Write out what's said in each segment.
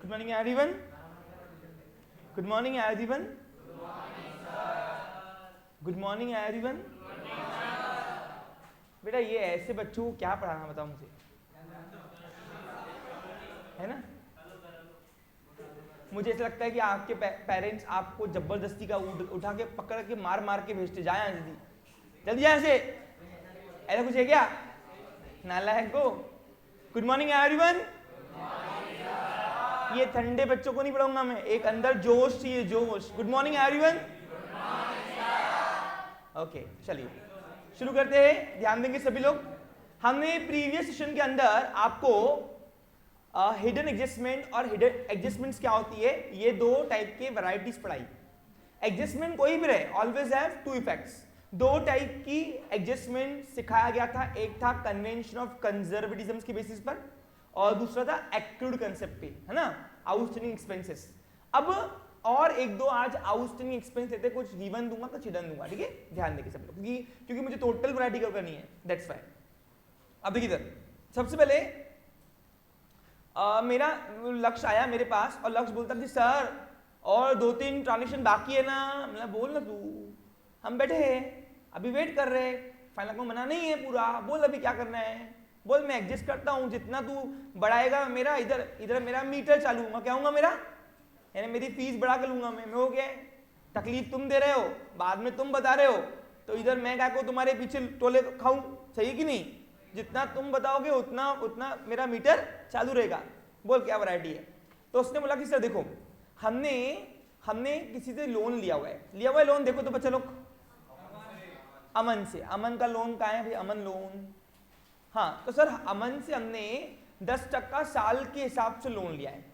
Good morning everyone. Good morning everyone. Good morning everyone. बेटा ये ऐसे बच्चों को क्या पढ़ाना बताओ मुझे, है ना? मुझे ऐसा लगता है कि आपके पेरेंट्स आपको जबरदस्ती का उठा के पकड़ के मार मार के भेजते, जाए यहाँ जल्दी जल्दी यहाँ से, ऐसा कुछ है क्या? नालायक को। Good morning everyone. ये ठंडे बच्चों को नहीं पढ़ाऊंगा मैं, एक अंदर जोश चाहिए, जोश। Good morning everyone. ओके चलिए शुरू करते हैं। ध्यान देंगे सभी लोग। हमने प्रीवियस सेशन के अंदर आपको हिडन एडजस्टमेंट और हिडन एडजस्टमेंट्स क्या होती है, ये दो टाइप के वैरायटीज पढ़ाई। एडजस्टमेंट कोई भी रहे, ऑलवेज हैव टू इफेक्ट्स। दो टाइप की एडजस्टमेंट सिखाया गया था, एक था कन्वेंशन ऑफ कंजर्वेटिज्म की बेसिस पर और दूसरा था एक्रूड कंसेप्ट पे, है ना, आउटस्टैंडिंग एक्सपेंसेस। अब और एक दो आज आउटस्टैंडिंग एक्सपेंस लेते, कुछ गिवन दूंगा कुछ हिडन दूंगा, ठीक है? ध्यान देंगे सब लोग, क्योंकि मुझे टोटल वैरायटी कवर करनी है, दैट्स व्हाई। अब देखिए इधर सबसे पहले मेरा लक्ष्य आया मेरे पास और लक्ष्य बोलता जी सर और 2-3 ट्रांजेक्शन बाकी है ना। मतलब बोल ना तू, हम बैठे हैं अभी वेट कर रहे, फाइनल को मना नहीं है पूरा, बोल अभी क्या करना है, बोल मैं एडजस्ट करता हूँ, जितना तू बढ़ाएगा मेरा इधर इधर मेरा मीटर चालू होगा, क्या होगा मेरा, यानी मेरी फीस बढ़ा कर लूंगा मैं हो गया। तकलीफ तुम दे रहे हो, बाद में तुम बता रहे हो, तो इधर मैं क्या को तुम्हारे पीछे टोले खाऊं, सही कि नहीं? जितना तुम बताओगे उतना उतना मेरा मीटर चालू रहेगा। बोल क्या वैरायटी है? तो उसने बोला कि सर देखो हमने किसी से लोन लिया हुआ है लोन, देखो तो बच्चा लोग अमन से, अमन का लोन कहाँ है भाई, अमन लोन। हाँ तो सर अमन से हमने 10% साल के हिसाब से लोन लिया है,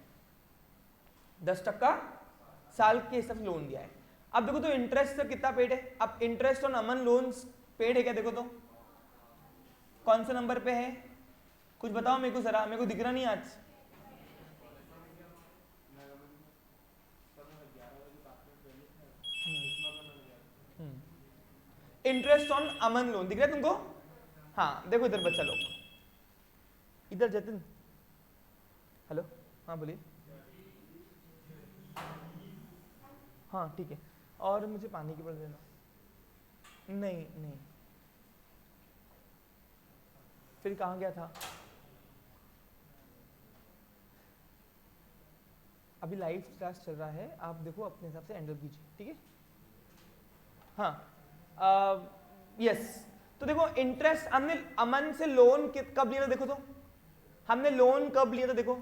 10% साल के हिसाब से लोन लिया है। अब देखो तो इंटरेस्ट सर कितना पेड है, अब interest on Aman loan paid है क्या? देखो तो कौन से नंबर पे है, कुछ बताओ मेरे को जरा, मेरे को दिख रहा नहीं आज। इंटरेस्ट ऑन अमन लोन दिख रहा है तुमको? हाँ देखो इधर बच्चा लोग, इधर जतिन, हेलो, हाँ बोलिए। हाँ ठीक है, और मुझे पानी की बोतल देना। नहीं नहीं, फिर कहाँ गया था? अभी लाइव क्लास चल रहा है, आप देखो अपने हिसाब से हैंडल कीजिए, ठीक है? हाँ यस। तो देखो इंटरेस्ट हमने अमन से लोन कब लिया था, देखो तो हमने लोन कब लिया था, देखो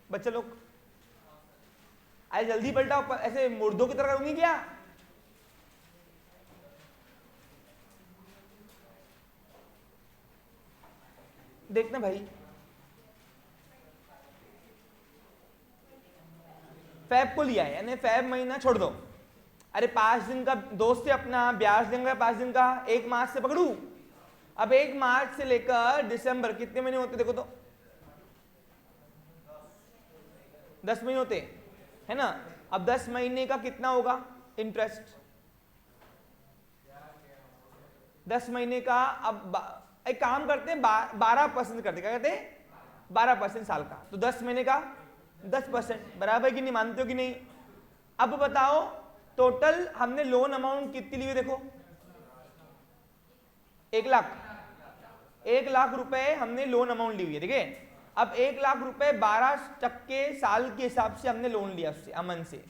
बच्चे लोग, अरे जल्दी पलटाओ, ऐसे मुर्दों की तरह करूंगी क्या? देखना भाई, फैब को लिया है, यानी फैब महीना छोड़ दो। अरे 5 दिन का दोस्त है अपना, ब्याज देंगे 5 दिन का, 1 मार्च से पकड़ू। अब 1 मार्च से लेकर दिसंबर कितने महीने होते देखो तो, 10 महीने होते है ना। अब 10 महीने का कितना होगा इंटरेस्ट, 10 महीने का। अब एक काम करते हैं 12% करते, क्या कहते हैं 12% साल का, तो 10 महीने का 10%, बराबर कि नहीं, मानते हो कि नहीं? अब बताओ टोटल हमने लोन अमाउंट कितनी ली हुई, देखो 1 लाख, 1 लाख रुपए हमने लोन अमाउंट ली हुई है, ठीक है? अब 1 लाख रुपए 12% साल के हिसाब से हमने लोन लिया उससे, अमन से।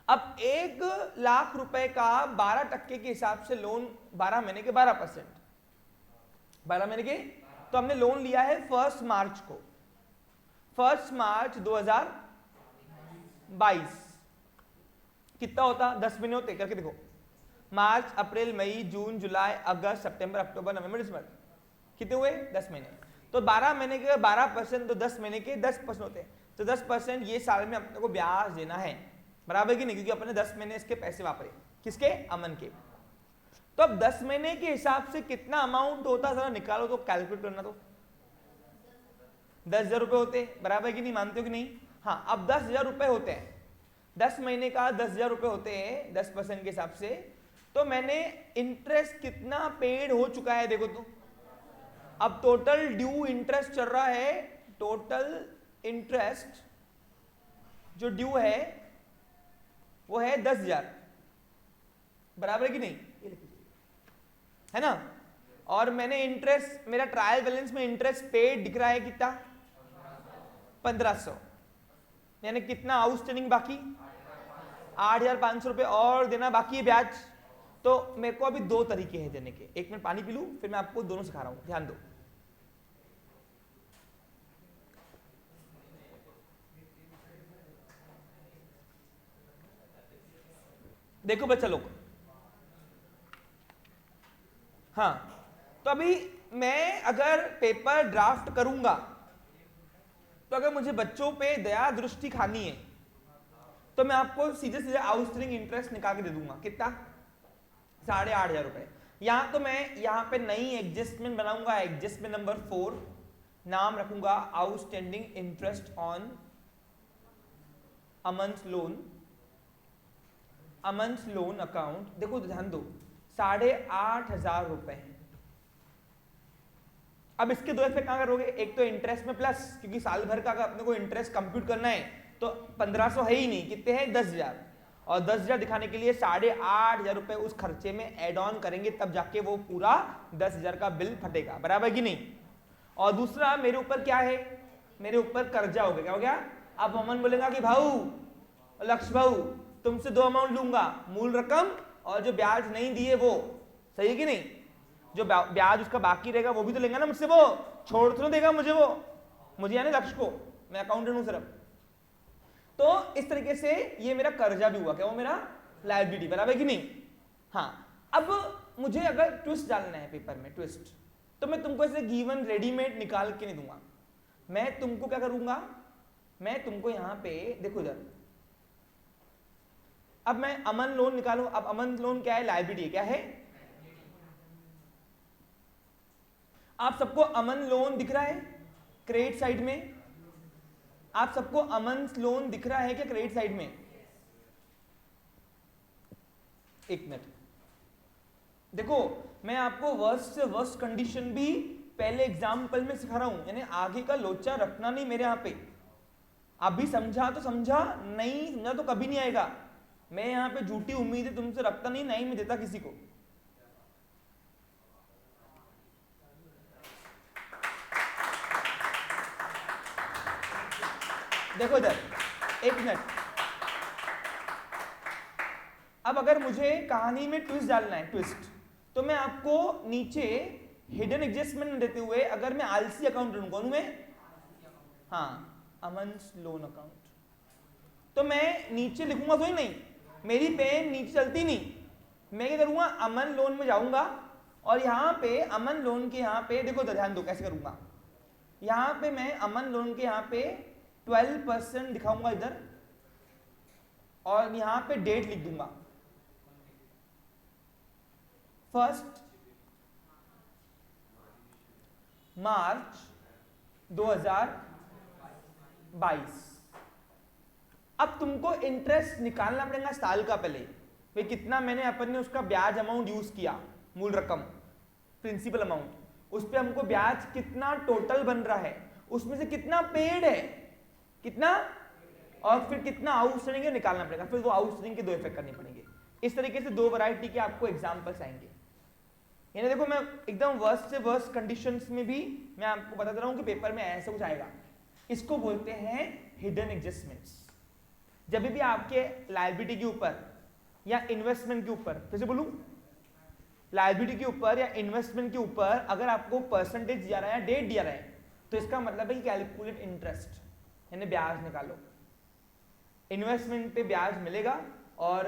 अब 1 लाख रुपए का 12% के हिसाब से लोन, 12 महीने के 12%, 12 महीने के, तो हमने लोन लिया है 1 मार्च को, 1 मार्च 2022। कितना होता, 10 महीने होते, करके देखो, मार्च अप्रैल मई जून जुलाई अगस्त सितंबर अक्टूबर नवंबर दिसंबर, कितने हुए 10 महीने। तो 12 महीने के 12%, तो 10 महीने के 10% होते हैं, तो 10% ये साल में अपने को ब्याज देना है, बराबर की नहीं, क्योंकि अपने 10 महीने इसके पैसे वापरे, किसके, अमन के। तो अब 10 महीने के हिसाब से कितना अमाउंट होता, जरा निकालो तो, कैलकुलेट करना तो। 10,000 रुपए होते, बराबर की नहीं, मानते हो कि नहीं? हाँ अब 10,000 रुपए होते हैं, 10 महीने का 10,000 रुपए होते हैं 10% के हिसाब से। तो मैंने इंटरेस्ट कितना पेड हो चुका है देखो तो, अब टोटल ड्यू इंटरेस्ट चल रहा है, टोटल इंटरेस्ट जो ड्यू है वो है 10,000, बराबर है कि नहीं, ये है ना। और मैंने इंटरेस्ट, मेरा ट्रायल बैलेंस में इंटरेस्ट पेड दिख रहा है कितना, 1500, यानी कितना आउटस्टैंडिंग बाकी, 8,500 रुपए और देना बाकी है ब्याज। तो मेरे को अभी दो तरीके हैं देने के, एक मिनट पानी पी लूं फिर मैं आपको दोनों सिखा रहा हूं, ध्यान दो। देखो बच्चा लोग, हाँ, तो अभी मैं अगर पेपर ड्राफ्ट करूंगा तो अगर मुझे बच्चों पे दया दृष्टि खानी है तो मैं आपको सीधे सीधे आउटस्टैंडिंग इंटरेस्ट निकाल के दे दूंगा, कितना, 8,500 रुपए। यहां तो मैं यहां पे नई एडजस्टमेंट बनाऊंगा, एडजस्टमेंट नंबर 4, नाम रखूंगा outstanding interest on Aman's loan, Aman's loan account. देखो ध्यान दो, 8,500 रुपए हैं। अब इसके दो इफेक्ट कहां करोगे, एक तो इंटरेस्ट में प्लस, क्योंकि साल भर का अगर अपने को इंटरेस्ट कंप्यूट करना है तो 1500 है ही नहीं, कितने हैं, 10,000, और 10,000 दिखाने के लिए 8,500 रुपए उस खर्चे में एड ऑन करेंगे, तब जाके वो पूरा 10,000 का बिल फटेगा, बराबर कि नहीं। और दूसरा मेरे ऊपर क्या है, मेरे ऊपर कर्जा हो गया, क्या हो गया। अब अमन बोलेगा कि भाऊ, लक्ष्य भाऊ, तुमसे दो अमाउंट लूंगा, मूल रकम और जो ब्याज नहीं दिए वो, सही है कि नहीं, जो ब्याज उसका बाकी रहेगा वो भी तो लेगा ना मुझसे, वो छोड़ तो नहीं देगा मुझे, वो मुझे यानी लक्ष्य को, मैं अकाउंटेंट हूं सिर्फ। तो इस तरीके से ये मेरा कर्जा भी हुआ, क्या वो मेरा लायबिलिटी, बराबर कि नहीं। हाँ, अब मुझे अगर ट्विस्ट डालना है पेपर में, ट्विस्ट, तो मैं तुमको ऐसे गिवन रेडीमेड निकाल के नहीं दूंगा, मैं तुमको क्या करूंगा, मैं तुमको यहां पे देखो इधर, अब मैं अमन लोन निकालू। अब अमन लोन क्या है, लायबिलिटी, क्या है, आप सबको अमन लोन दिख रहा है क्रेडिट साइड में, आप सबको अमन लोन दिख रहा है क्या क्रेडिट साइड में, एक मिनट देखो, मैं आपको वर्स्ट से वर्स्ट कंडीशन भी पहले एग्जाम्पल में सिखा रहा हूं, यानी आगे का लोचा रखना नहीं मेरे यहां पे। अभी समझा तो समझा, नहीं समझा तो कभी नहीं आएगा। मैं यहां पे झूठी उम्मीदें तुमसे रखता नहीं, नहीं मैं देता किसी को। देखो इधर, एक मिनट, अब अगर मुझे कहानी में ट्विस्ट डालना है, ट्विस्ट, तो मैं आपको नीचे हिडन एडजस्टमेंट देते हुए, अगर मैं आलसी अकाउंटेंट हूं, कौन हूं मैं, हाँ, अमन्स लोन अकाउंट, तो मैं नीचे लिखूंगा तो ही नहीं, मेरी पेन नीचे चलती नहीं, मैं क्या करूंगा, अमन लोन में जाऊंगा और यहां पे अमन लोन के यहां पे देखो, ध्यान दो कैसे करूंगा, यहां पे मैं अमन लोन के यहां पे 12% दिखाऊंगा इधर, और यहां पे डेट लिख दूंगा, 1 मार्च 2022। अब तुमको इंटरेस्ट निकालना पड़ेगा साल का पहले, भाई कितना मैंने अपन ने उसका ब्याज अमाउंट यूज किया, मूल रकम, प्रिंसिपल अमाउंट, उस पर हमको ब्याज कितना टोटल बन रहा है, उसमें से कितना पेड है, कितना, और फिर कितना आउटस्टैंडिंग है निकालना पड़ेगा, फिर वो आउटस्टैंडिंग के दो इफेक्ट करने पड़ेंगे। इस तरीके से दो वैरायटी के आपको एग्जांपल्स आएंगे। यानी देखो, मैं एकदम वर्स्ट से वर्स्ट कंडीशंस में भी मैं आपको बता दे रहा हूं कि पेपर में ऐसा कुछ आएगा। इसको बोलते हैं हिडन एडजस्टमेंट्स। जब भी आपके लायबिलिटी के ऊपर या इन्वेस्टमेंट के ऊपर, फिर से बोलूं, लायबिलिटी के ऊपर या इन्वेस्टमेंट के ऊपर अगर आपको परसेंटेज दिया रहा है, डेट दिया रहा है, तो इसका मतलब है कैलकुलेट इंटरेस्ट, यानी ब्याज निकालो। इन्वेस्टमेंट पे ब्याज मिलेगा और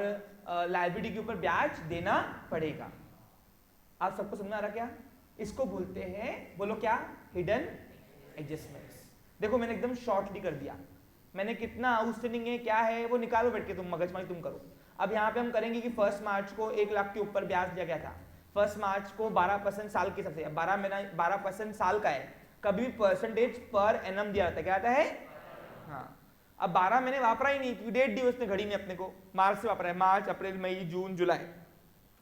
लायबिलिटी के ऊपर ब्याज देना पड़ेगा। आप सबको समझ आ रहा क्या? इसको बोलते हैं, बोलो क्या, हिडन एडजस्टमेंट्स। देखो मैंने एकदम शॉर्टली कर दिया, मैंने कितना आउटस्टैंडिंग है क्या है वो निकालो बैठ के, तुम मगजमारी तुम करो। अब यहाँ पे हम करेंगे कि 1 मार्च को 1 लाख के ऊपर ब्याज दिया गया था, 1 मार्च को 12% साल के हिसाब से, 12% साल का है, कभी भी परसेंटेज पर एनम दिया जाता है, क्या आता है, हाँ। अब 12 महीने वापरा ही नहीं क्योंकि डेट दी उसने घड़ी में अपने को, मार्च से वापरा है, मार्च अप्रैल मई जून जुलाई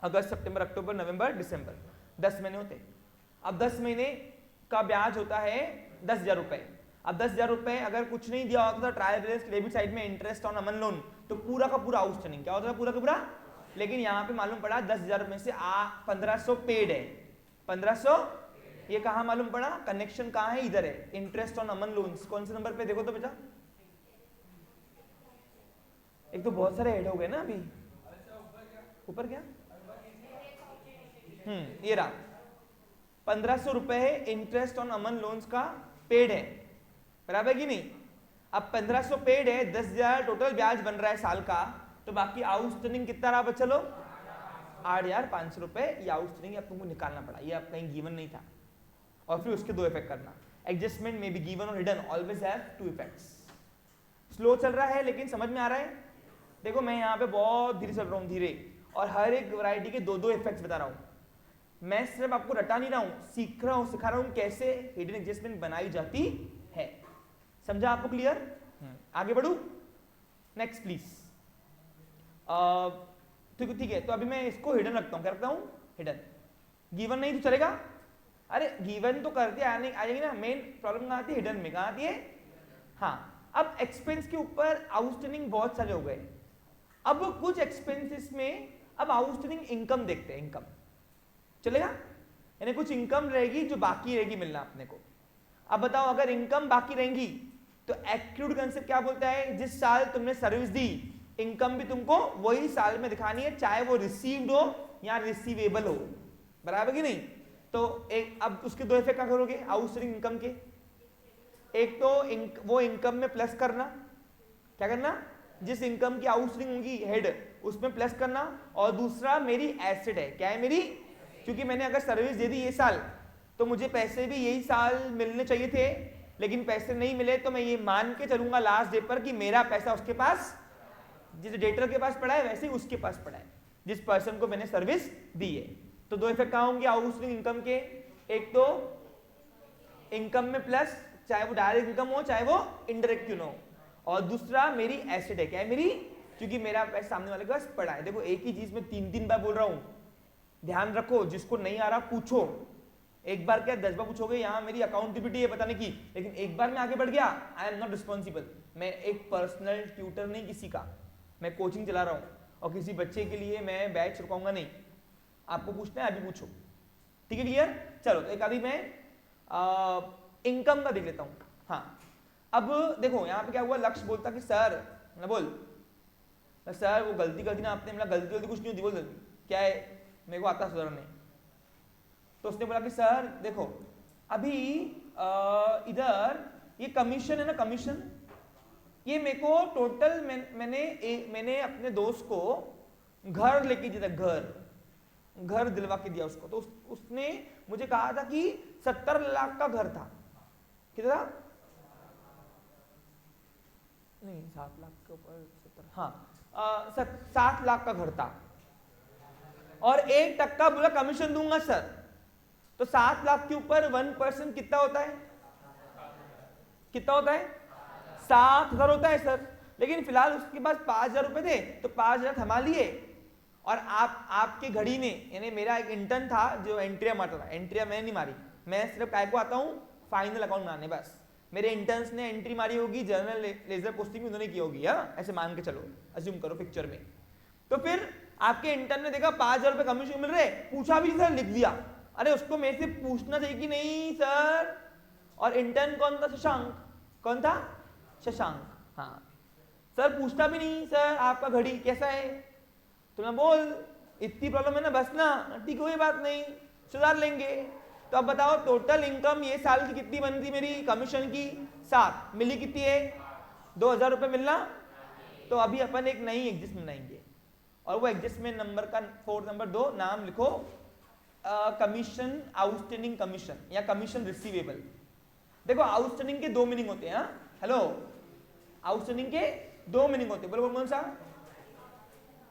अगस्त सितंबर अक्टूबर नवंबर दिसंबर, 10 महीने होते। अब 10 महीने का ब्याज होता है 10,000 रुपए। अब 10,000 रुपए अगर कुछ नहीं दिया होता था ट्रायल बैलेंस डेबिट साइड में इंटरेस्ट ऑन अमन लोन, तो पूरा का पूरा आउटस्टैंडिंग क्या होता था, पूरा का पूरा। लेकिन यहाँ पे मालूम पड़ा 10,000 में से 1500 पेड है, 1500 ये कहाँ मालूम पड़ा, कनेक्शन कहाँ है, इधर है, इंटरेस्ट ऑन अमन लोन्स। कौन से नंबर पे देखो तो बेटा, एक तो बहुत सारे ऐड हो गए ना अभी, ऊपर क्या, ये रहा 1500 रुपए है इंटरेस्ट ऑन अमन लोन्स का पेड है, बराबर की नहीं। अब 1500 पेड है, 10,000 टोटल ब्याज बन रहा है साल का, तो बाकी आउटस्टैंडिंग कितना रहा बच्चा लोग, 8,500 रुपए। ये आउटस्टैंडिंग अब तुमको निकालना पड़ा, ये अब कहीं गिवन नहीं था। और फिर उसके दो इफेक्ट करना, एडजस्टमेंट में बी गिवन और हिडन, always have to effects. Slow चल रहा है लेकिन समझ में आ रहा है। देखो मैं यहाँ पे बहुत धीरे चल रहा हूँ, धीरे, और हर एक वैरायटी के दो दो इफेक्ट्स बता रहा हूँ। मैं सिर्फ आपको रटा नहीं रहा हूँ, सीख रहा हूँ, सिखा रहा हूँ कैसे हिडन एडजस्टमेंट बनाई जाती है। समझा आपको, क्लियर। आगे बढ़ू, नेक्स्ट प्लीज। ठीक है, तो अभी मैं इसको हिडन रखता हूँ, क्या रखता हूँ, हिडन। गिवन नहीं तो चलेगा, अरे गिवन तो करते आ जाएगी ना, मेन प्रॉब्लम कहाँ आती है, हिडन में कहाँ आती है। हाँ, अब एक्सपेंस के ऊपर आउटस्टैंडिंग बहुत सारे हो गए। अब कुछ एक्सपेंसेस में अब आउटस्टैंडिंग इनकम देखते हैं, इनकम चलेगा, यानी कुछ इनकम रहेगी जो बाकी रहेगी मिलना अपने को। अब बताओ, अगर इनकम बाकी रहेंगी तो एक्रूड कंसेप्ट क्या बोलता है, जिस साल तुमने सर्विस दी इनकम भी तुमको वही साल में दिखानी है, चाहे वो रिसीव्ड हो या रिसीवेबल हो, बराबर की नहीं। तो एक अब उसके दो इफेक्ट क्या करोगे आउटस्टैंडिंग इनकम के, एक तो वो इनकम में प्लस करना, क्या करना, जिस इनकम की आउटस्टैंडिंग होगी हेड उसमें प्लस करना, और दूसरा मेरी एसेट है, क्या है मेरी, क्योंकि मैंने अगर सर्विस दे दी ये साल तो मुझे पैसे भी यही साल मिलने चाहिए थे, लेकिन पैसे नहीं मिले, तो मैं ये मान के चलूंगा लास्ट डे पर कि मेरा पैसा उसके पास, जिस डेटर के पास पड़ा है वैसे ही उसके पास पड़ा है, जिस पर्सन को मैंने सर्विस दी है। तो दो इफेक्ट कहाँ होंगे आउटस्टैंडिंग इनकम के, एक तो इनकम में प्लस, चाहे वो डायरेक्ट इनकम हो चाहे वो इनडायरेक्ट क्यों ना हो, और दूसरा मेरी एसेट है, क्या है मेरी, क्योंकि मेरा पैसा सामने वाले के पास पड़ा है। देखो एक ही चीज में 3 बार बोल रहा हूं, ध्यान रखो, जिसको नहीं आ रहा पूछो, एक बार क्या 10 बार पूछोगे, यहाँ मेरी अकाउंटेबिलिटी है बताने की, लेकिन एक बार में आगे बढ़ गया, आई एम नॉट रिस्पॉन्सिबल, मैं एक पर्सनल ट्यूटर नहीं किसी का, मैं कोचिंग चला रहा हूँ और किसी बच्चे के लिए मैं बैच रुकाऊंगा नहीं। आपको पूछना है अभी पूछो, ठीक है, क्लियर। चलो तो एक अभी मैं इनकम का देख लेता हूँ। हाँ, अब देखो यहाँ पे क्या हुआ, लक्ष्य बोलता कि सर, ना बोल सर वो गलती कर दी ना आपने, मतलब गलती कुछ नहीं होती, बोल क्या है, मेरे को आता सुधारने। तो उसने बोला कि सर देखो अभी इधर ये कमीशन है ना, कमीशन ये मेरे को टोटल मैंने अपने दोस्त को घर लेके दिया था, घर दिलवा के दिया उसको, तो उसने मुझे कहा था कि 70 लाख का घर था, कितना था, नहीं 7 लाख के ऊपर 70, हाँ 7 लाख का घर था, और 1% बोला कमीशन दूंगा सर। तो 7 लाख के ऊपर 1% कितना होता है, कितना होता है, 7,000 होता है सर। लेकिन फिलहाल उसके पास 5,000 रुपए थे, तो 5,000 थमा लिए, और आपके घड़ी ने, यानी मेरा एक इंटर्न था जो एंट्रिया मारता था, एंट्रिया मैं नहीं मारी, मैं सिर्फ काय को आता हूँ फाइनल अकाउंट बनाने, बस मेरे इंटर्न्स ने एंट्री मारी होगी, जर्नल लेजर पोस्टिंग उन्होंने की होगी, ऐसे मान के चलो, अज्यूम करो पिक्चर में। तो फिर आपके इंटर्न ने देखा 5,000 रुपए कमीशन मिल रहे, पूछा भी सर, लिख दिया। अरे उसको मेरे से पूछना चाहिए कि नहीं सर। और इंटर्न कौन था, शशांक, कौन था, शशांक, हाँ सर पूछता भी नहीं, सर आपका घड़ी कैसा है, तो मैं बोल इतनी प्रॉब्लम है ना, बस ना, ठीक कोई बात नहीं, सुधार लेंगे। तो अब बताओ टोटल इनकम ये साल की कितनी बनी थी मेरी कमीशन की, 7, मिली कितनी है, 2,000 रुपए मिलना। तो अभी अपन एक नई एडजस्टमेंट बनाएंगे, और वो एडजस्टमेंट नंबर का 4 नंबर 2 नाम लिखो, कमीशन आउटस्टैंडिंग कमीशन या कमीशन रिसीवेबल। देखो आउटस्टैंडिंग के 2 मीनिंग होते हैं, हेलो, आउटस्टैंडिंग के 2 मीनिंग होते हैं, बोलो कौन सा,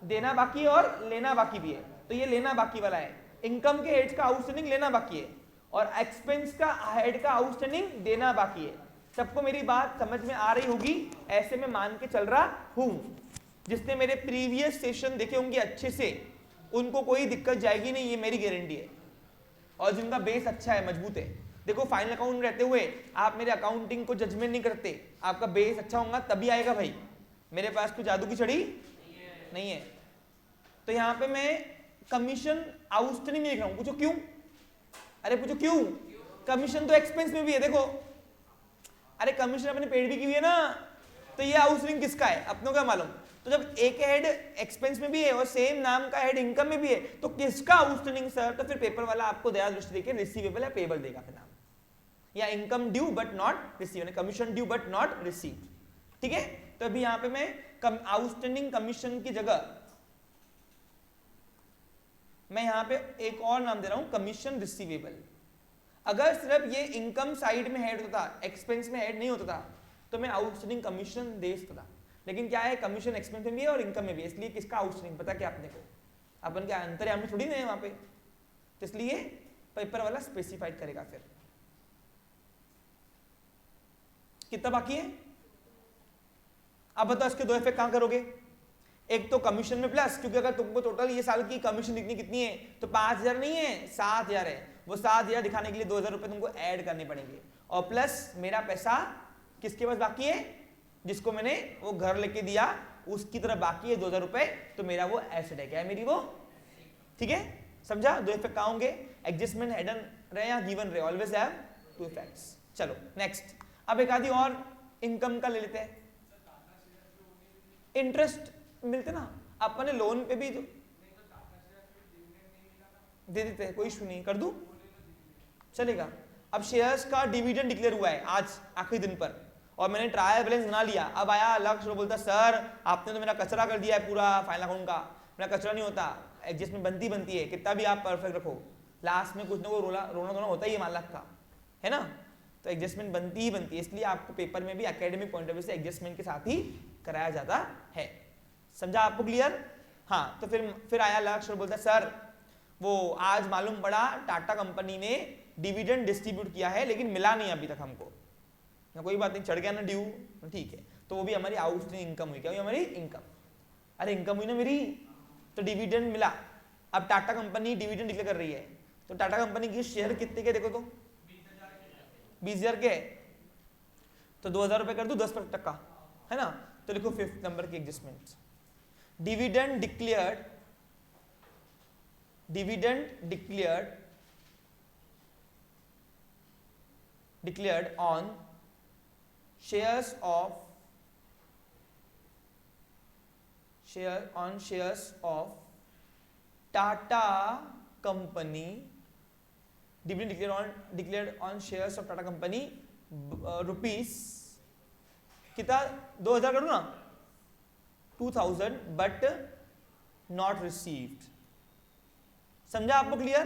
देना बाकी और लेना बाकी भी है। तो ये लेना बाकी वाला है, इनकम के हेड का आउटस्टैंडिंग लेना बाकी है, और एक्सपेंस का हेड का आउटस्टैंडिंग देना बाकी है। सबको मेरी बात समझ में आ रही होगी, ऐसे में मान के चल रहा हूं। जिसने मेरे प्रीवियस सेशन देखे होंगे अच्छे से, उनको कोई दिक्कत जाएगी नहीं, ये मेरी गारंटी है। और जिनका बेस अच्छा है, मजबूत है, देखो फाइनल अकाउंट रहते हुए आप मेरे अकाउंटिंग को जजमेंट नहीं करते, आपका बेस अच्छा होगा तभी आएगा भाई, मेरे पास कोई जादू की छड़ी नहीं है। तो यहाँ पे मैं कमीशन आउटस्टैंडिंग नहीं लिख रहा हूं, पूछो क्यों? अरे पूछो क्यों? कमीशन तो एक्सपेंस में भी है, देखो अरे कमीशन अपने पेड भी की हुई है ना, तो ये आउटस्टैंडिंग किसका है? अपनों का मालूम। तो जब एक हेड एक्सपेंस में भी है और सेम नाम का हेड इनकम में भी है तो किसका आउटस्टैंडिंग सर? तो फिर पेपर वाला आपको दया दृष्टि देके रिसीवेबल या पेबल देगा फिर नाम, या income due but not receive, commission due but not receive. ठीक है, तो अभी यहां पे मैं आउटस्टैंडिंग कमीशन की जगह मैं यहां पे एक और नाम दे रहा हूं, कमीशन रिसीवेबल। अगर सिर्फ ये इनकम साइड में हेड होता, एक्सपेंस में हेड नहीं होता था, तो मैं आउटस्टैंडिंग कमीशन दे सकता था। लेकिन क्या है, कमीशन एक्सपेंस में भी है और इनकम में भी है, इसलिए किसका आउटस्टैंडिंग पता क्या अपने को? अपन के अंतर्यामी थोड़ी नहीं है वहां पे, तो इसलिए पेपर वाला स्पेसिफाइड करेगा। फिर कितना बाकी है? अब बताओ इसके दो इफेक्ट कहां करोगे? एक तो कमीशन में प्लस, क्योंकि अगर तुमको टोटल ये साल की कमीशन दिखनी कितनी है तो 5000 नहीं है 7000 है, वो 7000 दिखाने के लिए 2000 रुपए तुमको ऐड करने पड़ेंगे, और प्लस मेरा पैसा किसके पास बाकी है? जिसको मैंने वो घर लेके दिया उसकी तरफ बाकी है 2000 रुपए, तो मेरा वो एसेट है। क्या है मेरी वो? ठीक है, समझा? दो इफेक्ट कहां होंगे? एडजस्टमेंट हिडन रहे या गिवन रहे, ऑलवेज हैव टू इफेक्ट्स। चलो नेक्स्ट, अब एक आधी और इनकम का ले लेते हैं। इंटरेस्ट मिलते ना अपने लोन पे भी, तो दे देते हैं, कोई इशू नहीं, कर दूं चलेगा। अब शेयर्स का डिविडेंड डिक्लेयर हुआ है आज आखिरी दिन पर, और मैंने ट्रायल बैलेंस बना लिया। अब आया लक्ष्य बोलता सर आपने तो मेरा कचरा कर दिया है पूरा फाइनल अकाउंट का, मेरा कचरा नहीं होता, एडजस्टमेंट बनती है, कितना भी आप परफेक्ट रखो, लास्ट में कुछ ना कुछ रोना धोना होता ही है मालक का, है ना? तो एडजस्टमेंट बनती ही बनती है, इसलिए आपको पेपर में भी एकेडमिक पॉइंट ऑफ व्यू से एडजस्टमेंट के साथ ही कराया जाता है। समझा आपको? क्लियर? हाँ, तो फिर आया लक्ष्य और बोलता सर वो आज मालूम पड़ा टाटा कंपनी ने डिविडेंड डिस्ट्रीब्यूट किया है लेकिन मिला नहीं अभी तक हमको। ना कोई बात नहीं, चढ़ गया ना ड्यू, ठीक है, तो वो भी हमारी आउटस्टैंडिंग इनकम हुई। क्या हुई हमारी? इनकम। अरे इनकम हुई ना मेरी, तो डिविडेंड मिला। अब टाटा कंपनी डिविडेंड डिक्लेयर कर रही है, तो टाटा कंपनी की शेयर कितने के देखो तो 20,000 के, तो 2000 रुपए कर दू 10% का, है ना? तो लिखो 5th नंबर की adjustment, dividend declared on shares of Tata company, dividend declared on shares of Tata company rupees कितना 2000 करूँ ना 2000 बट नॉट रिसीव्ड। समझा आपको? क्लियर?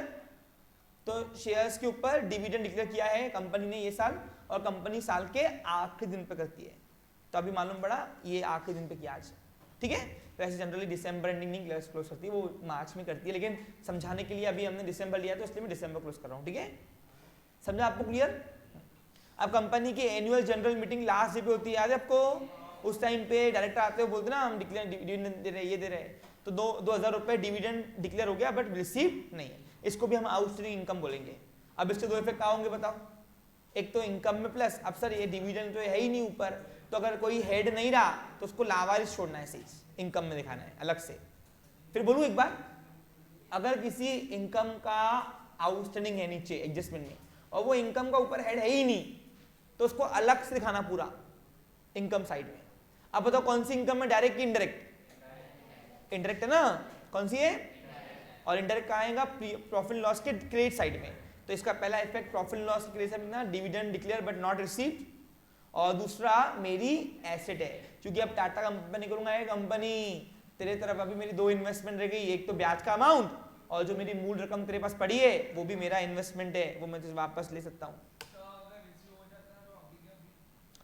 तो शेयर्स के ऊपर डिविडेंड डिक्लेयर किया है कंपनी ने ये साल, और कंपनी साल के आखिरी दिन पे करती है, तो अभी मालूम पड़ा ये आखिरी दिन पे किया आज। ठीक है, वैसे जनरली दिसंबर एंडिंग नहीं क्लोज करती है, वो मार्च में करती है, लेकिन समझाने के लिए अभी हमने दिसंबर लिया तो इसलिए मैं दिसंबर क्लोज कर रहा हूँ। ठीक है, समझा आपको? क्लियर? अब कंपनी की annual general meeting last day पे होती है, याद है आपको? उस टाइम पे डायरेक्टर आते हो, बोलते ना हम डिविडेंड दे रहे, ये दे रहे, तो 2000 रुपए डिविडेंड डिक्लेयर हो गया बट रिसीव नहीं है, इसको भी हम आउटस्टैंडिंग इनकम बोलेंगे। अब इसके दो इफेक्ट क्या होंगे बताओ? एक तो इनकम में प्लस, अब सर ये डिविडेंड तो है ही नहीं ऊपर, तो अगर कोई हेड नहीं रहा तो उसको लावारिस छोड़ना है, चीज इनकम में दिखाना है अलग से। फिर बोलूं एक बार, अगर किसी इनकम का आउटस्टैंडिंग है नीचे एडजस्टमेंट में और वो इनकम का ऊपर हेड है ही नहीं, तो उसको अलग से दिखाना पूरा इनकम साइड में। अब बताओ कौन सी इनकम है, डायरेक्ट की इनडायरेक्ट? इनडायरेक्ट है ना, कौन सी है? और इनडायरेक्ट कहाँ आएगा? प्रॉफिट लॉस के क्रेडिट साइड में। तो इसका पहला इफेक्ट प्रॉफिट लॉस के क्रेडिट साइड में dividend declare but not received, और दूसरा मेरी एसेट है, क्योंकि अब टाटा कंपनी करूंगा, एक कंपनी तेरे तरफ अभी मेरी दो इन्वेस्टमेंट रह गई, एक तो ब्याज का अमाउंट और जो मेरी मूल रकम तेरे पास पड़ी है वो भी मेरा इन्वेस्टमेंट है, वो मैं तुझे वापस ले सकता हूँ।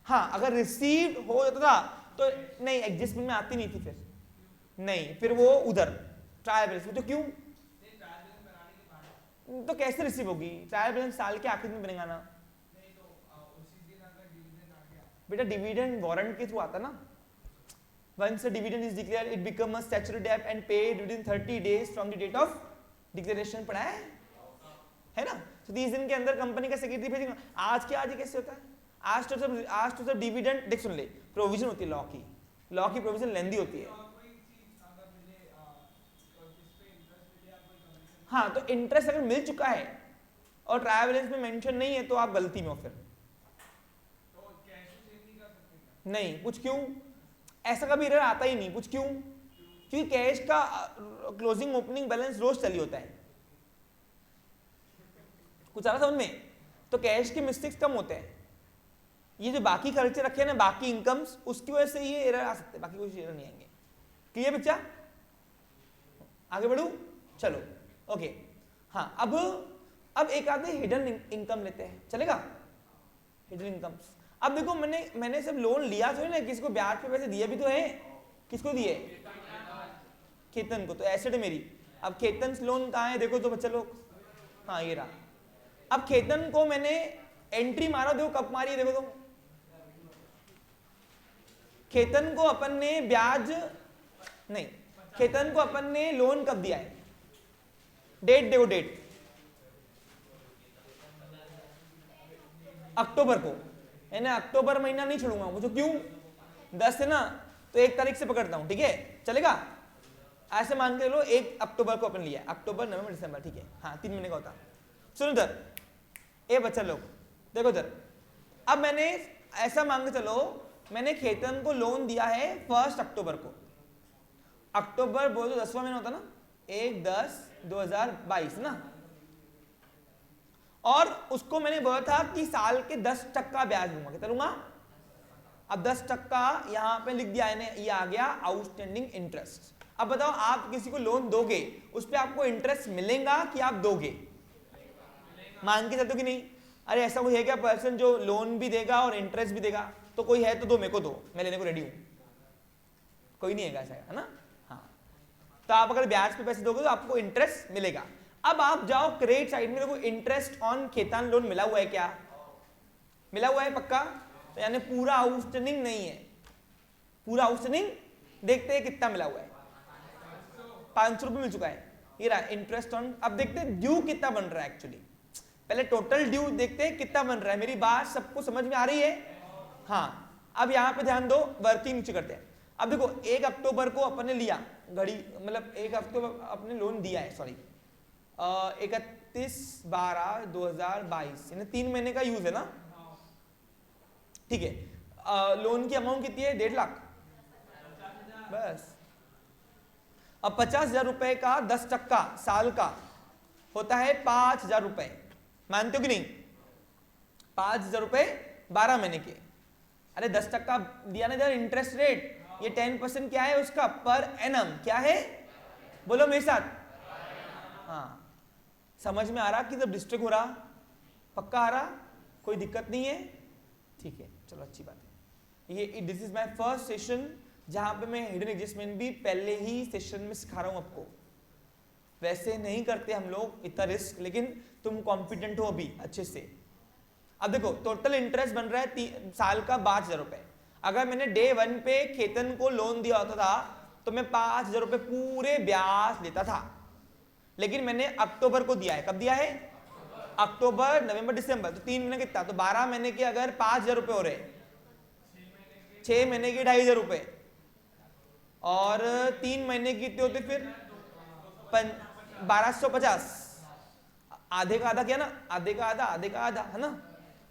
हाँ, अगर रिसीव्ड हो जाता था तो नहीं, एडजस्टमेंट में आती नहीं थी, फिर नहीं, फिर वो उधर ट्रायल बैलेंस में। तो क्यों? तो कैसे रिसीव होगी? ट्रायल बैलेंस साल के आखिर में बनेगा ना बेटा, डिविडेंड वारंट के थ्रू आता ना। Once a dividend is declared, it becomes a statutory debt and paid within 30 days from the date of declaration। पढ़ा है ना? तो 30 दिन के अंदर कंपनी का सेक्रेटरी भेजेगा। आज के आज ही कैसे होता है? आज तो सब डिविडेंड देख, सुन ले, प्रोविजन होती है लॉ की प्रोविजन लेंदी होती है। हाँ, तो इंटरेस्ट अगर मिल चुका है और ट्रायल बैलेंस में मेंशन नहीं है तो आप गलती में हो फिर। नहीं, पूछ क्यों? ऐसा कभी एरर आता ही नहीं, पूछ क्यों? क्योंकि कैश का क्लोजिंग ओपनिंग बैलेंस रोज चली होता है। कुछ आ रहा समझ में? तो कैश के मिस्टेक्स कम होते हैं। ये जो बाकी खर्चे रखे हैं ना, बाकी इनकम्स, उसकी वजह से ये एरर आ सकते हैं, बाकी कोई एरर नहीं आएंगे। क्लियर बच्चा? आगे बढ़ू? चलो ओके। हाँ, अब एक आधे हिडन इनकम लेते हैं, चलेगा? Hidden incomes. अब देखो, मैंने सब लोन लिया तो है ना, किसी को ब्याज पे पैसे दिए भी तो है। किसको दिए? खेतन को। तो एसेट है मेरी। अब खेतन लोन कहाँ है देखो तो बच्चा लोग, हाँ ये रहा। अब खेतन को मैंने एंट्री मारा, देखो कब मारी है, देखो तो खेतन को अपन ने ब्याज नहीं, खेतन को अपन ने लोन कब दिया है? डेट देखो, डेट अक्टूबर को है ना। अक्टूबर महीना नहीं छोड़ूंगा मुझे, क्यों? 10 है ना, तो 1 तारीख से पकड़ता हूं, ठीक है? चलेगा? ऐसे मान के लो 1 अक्टूबर को अपन लिया, अक्टूबर नवंबर दिसंबर, ठीक है? हाँ, 3 महीने का होता। सुनो इधर, ए बच्चा लोग देखो इधर। अब मैंने ऐसा मान के चलो, मैंने खेतन को लोन दिया है 1 अक्टूबर को। अक्टूबर बोलो तो 10वां महीना होता ना, 1/10/2022 ना। और उसको मैंने बोला था कि साल के 10% ब्याज दूंगा। कितना दूंगा? अब 10% यहां पे लिख दिया है, ये आ गया आउटस्टैंडिंग इंटरेस्ट। अब बताओ, आप किसी को लोन दोगे, उस पर आपको इंटरेस्ट मिलेगा कि आप दोगे? मान के चलते कि नहीं? अरे ऐसा कोई है क्या पर्सन जो लोन भी देगा और इंटरेस्ट भी देगा? तो कोई है तो दो, मेरे को दो, मैं लेने को रेडी हूं। कोई नहीं है ऐसा, है ना? हाँ, तो आप अगर ब्याज पे पैसे दोगे तो आपको इंटरेस्ट मिलेगा। अब आप जाओ क्रेडिट साइड में, देखो इंटरेस्ट ऑन खेतान लोन मिला हुआ है क्या? मिला हुआ है पक्का? तो यानी पूरा आउटस्टैंडिंग नहीं है। पूरा आउटस्टैंडिंग देखते हैं कितना मिला हुआ है। 500 रुपये मिल चुका है, ये रहा इंटरेस्ट ऑन। अब देखते हैं ड्यू कितना बन रहा है एक्चुअली। पहले टोटल ड्यू देखते हैं कितना बन रहा है। मेरी बात सबको समझ में आ रही है? हाँ, अब यहां पे ध्यान दो, वर्किंग नीचे करते हैं। अब देखो 1 अक्टूबर को अपन ने लिया घड़ी, मतलब 1 अक्टूबर अपने लोन दिया है, सॉरी 31/12/2022, यानी 3 महीने का यूज है ना, ठीक है? लोन की अमाउंट कितनी है? 1.5 लाख बस। अब 50,000 रुपए का 10% साल का होता है 5,000 रुपए, मानते हो कि नहीं? 5,000 रुपए 12 महीने के। अरे 10% दिया ना इधर इंटरेस्ट रेट, ये 10% क्या है उसका? Per annum. क्या है? बोलो मेरे साथ। हाँ, समझ में आ रहा कि जब डिस्ट्रिक्ट हो रहा? पक्का आ रहा? कोई दिक्कत नहीं है? ठीक है, चलो अच्छी बात है। ये this is my first session जहां पे मैं हिडन एडजस्टमेंट भी पहले ही सेशन में सिखा रहा हूं आपको। वैसे नहीं करते हम लोग इतना रिस्क, लेकिन तुम कॉम्पिटेंट हो अभी अच्छे से। अब देखो टोटल इंटरेस्ट बन रहा है साल का 5,000 रुपए। अगर मैंने डे 1 पे खेतन को लोन दिया होता था तो मैं 5,000 रुपए पूरे ब्याज लेता था, लेकिन मैंने अक्टूबर को दिया है। कब दिया है? अक्टूबर नवंबर दिसंबर, तो 3 महीने कितना? तो 12 महीने के अगर 5,000 रुपए हो रहे, 6 महीने के 2,500 रुपए, और 3 महीने की कितने होते फिर? 1250। आधे का आधा क्या ना, आधे का आधा, आधे का आधा, है ना?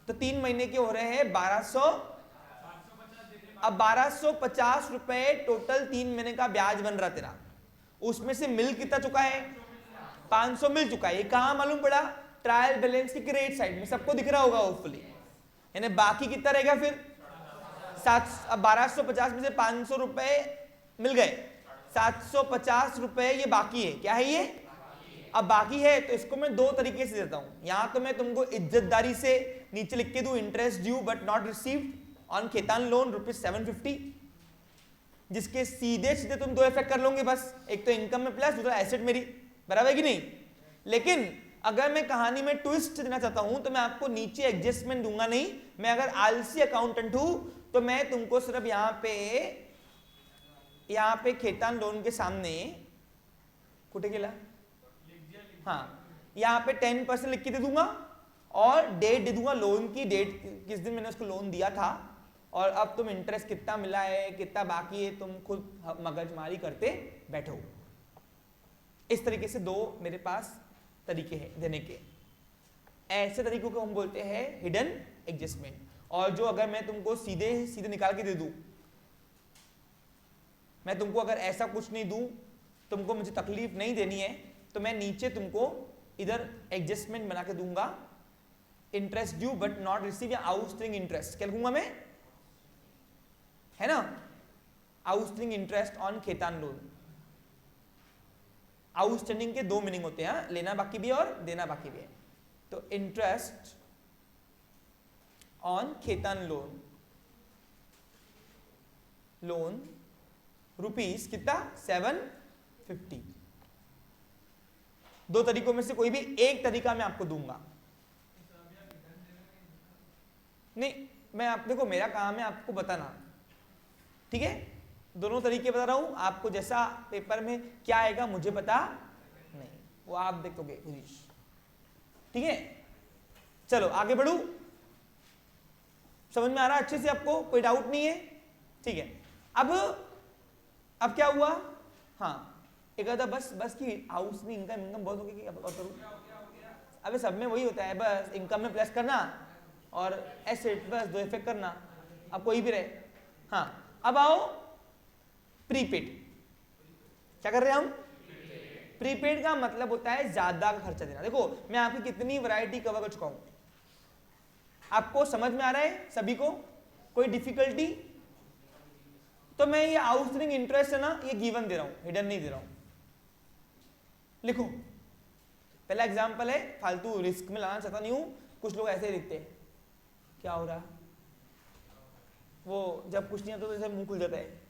तो 3 महीने के हो रहे हैं 1200। अब 1250 रुपए टोटल 3 महीने का ब्याज बन रहा तेरा। उसमें से मिल कितना चुका है? 500 मिल चुका है। ये कहां मालूम पड़ा? ट्रायल बैलेंस की क्रेडिट साइड में, सबको दिख रहा होगा होपफुली। यानी बाकी कितना रहेगा फिर? 1250 में से 500 रुपए मिल गए, 750 रुपए ये बाकी है। क्या है ये? अब बाकी है तो इसको मैं 2 तरीके से देता हूं। यहां तो मैं तुमको इज्जतदारी से नीचे लिख के दूं, interest due but not received on Khetan loan ₹750, जिसके सीधे सीधे तुम 2 इफेक्ट कर लोगे बस। एक तो इनकम में प्लस, दूसरा एसेट मेरी, बराबर है कि नहीं? लेकिन अगर मैं कहानी में ट्विस्ट देना चाहता हूं तो मैं आपको नीचे एडजस्टमेंट दूंगा नहीं। मैं अगर आलसी अकाउंटेंट हूं तो मैं तुमको सिर्फ यहां पे खेतान लोन के सामने कुटे गेला, हाँ, यहां पे 10% लिख के दे दूंगा और डेट दे दूंगा लोन की, डेट किस दिन मैंने उसको लोन दिया था, और अब तुम इंटरेस्ट कितना मिला है कितना बाकी है तुम खुद मगजमारी करते बैठो। इस तरीके से दो मेरे पास तरीके हैं देने के। ऐसे तरीकों को हम बोलते हैं हिडन एडजस्टमेंट। और जो अगर मैं तुमको सीधे सीधे निकाल के दे दूं, मैं तुमको अगर ऐसा कुछ नहीं दूं, तुमको मुझे तकलीफ नहीं देनी है, तो मैं नीचे तुमको इधर एडजस्टमेंट बना के दूंगा, interest due but not receive या आउटस्टैंडिंग इंटरेस्ट क्या लिखूंगा मैं, है ना, outstanding interest on Khetan loan. Outstanding के दो मीनिंग होते हैं, लेना बाकी भी है और देना बाकी भी है। तो interest on Khetan loan, loan rupees कितना 750। दो तरीकों में से कोई भी एक तरीका मैं आपको दूंगा। नहीं, मैं आप देखो मेरा काम है आपको बताना, ठीक है, दोनों तरीके बता रहा हूं आपको, जैसा पेपर में क्या आएगा मुझे पता नहीं, वो आप देखोगे, ठीक है। चलो आगे बढ़ू, समझ में आ रहा अच्छे से आपको, कोई डाउट नहीं है, ठीक है। अब क्या हुआ, हाँ एक आधा बस की हाउस में इनकम बहुत होगी कि अब और करूं, अबे सब में वही होता है, बस इनकम में प्लस करना और एसेट, बस दो इफेक्ट करना, अब कोई भी रहे। हाँ अब आओ प्रीपेड, क्या कर रहे हैं हम, प्रीपेड का मतलब होता है ज्यादा का खर्चा देना। देखो मैं आपकी कितनी वैरायटी कवर कर चुका हूं, आपको समझ में आ रहा है सभी को, कोई डिफिकल्टी? तो मैं ये आउटस्टैंडिंग इंटरेस्ट है ना, ये गिवन दे रहा हूं, हिडन नहीं दे रहा हूं। लिखो पहला एग्जांपल है, फालतू रिस्क में लाना चाहता नहीं हूं, कुछ लोग ऐसे ही लिखते हैं, क्या हो रहा, वो जब कुछ नहीं आता तो जैसे मुंह खुल जाता है,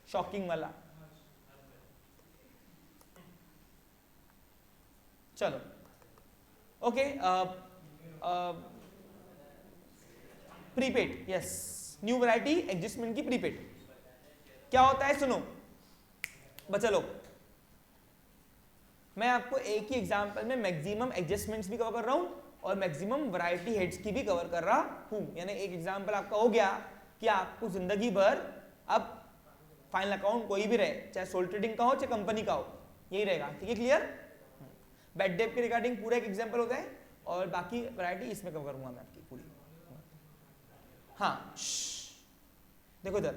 शॉकिंग वाला। चलो okay, prepaid, yes, new variety adjustment की प्रीपेड क्या होता है, सुनो बच्चा लोग, मैं आपको एक ही एग्जांपल में मैक्सिमम एडजस्टमेंट्स भी कवर कर रहा हूं और मैक्सिमम वैरायटी हेड्स की भी कवर कर रहा हूं। यानी एक एग्जांपल आपका हो गया कि आपको जिंदगी भर अब फाइनल अकाउंट कोई भी रहे, चाहे सोल ट्रेडिंग का हो चाहे कंपनी का हो, यही रहेगा, ठीक है, क्लियर। बैड डेट के रिगार्डिंग पूरा एक एग्जांपल होता है और बाकी वैरायटी इसमें कवर करूंगा मैं आपकी पूरी। हाँ देखो इधर,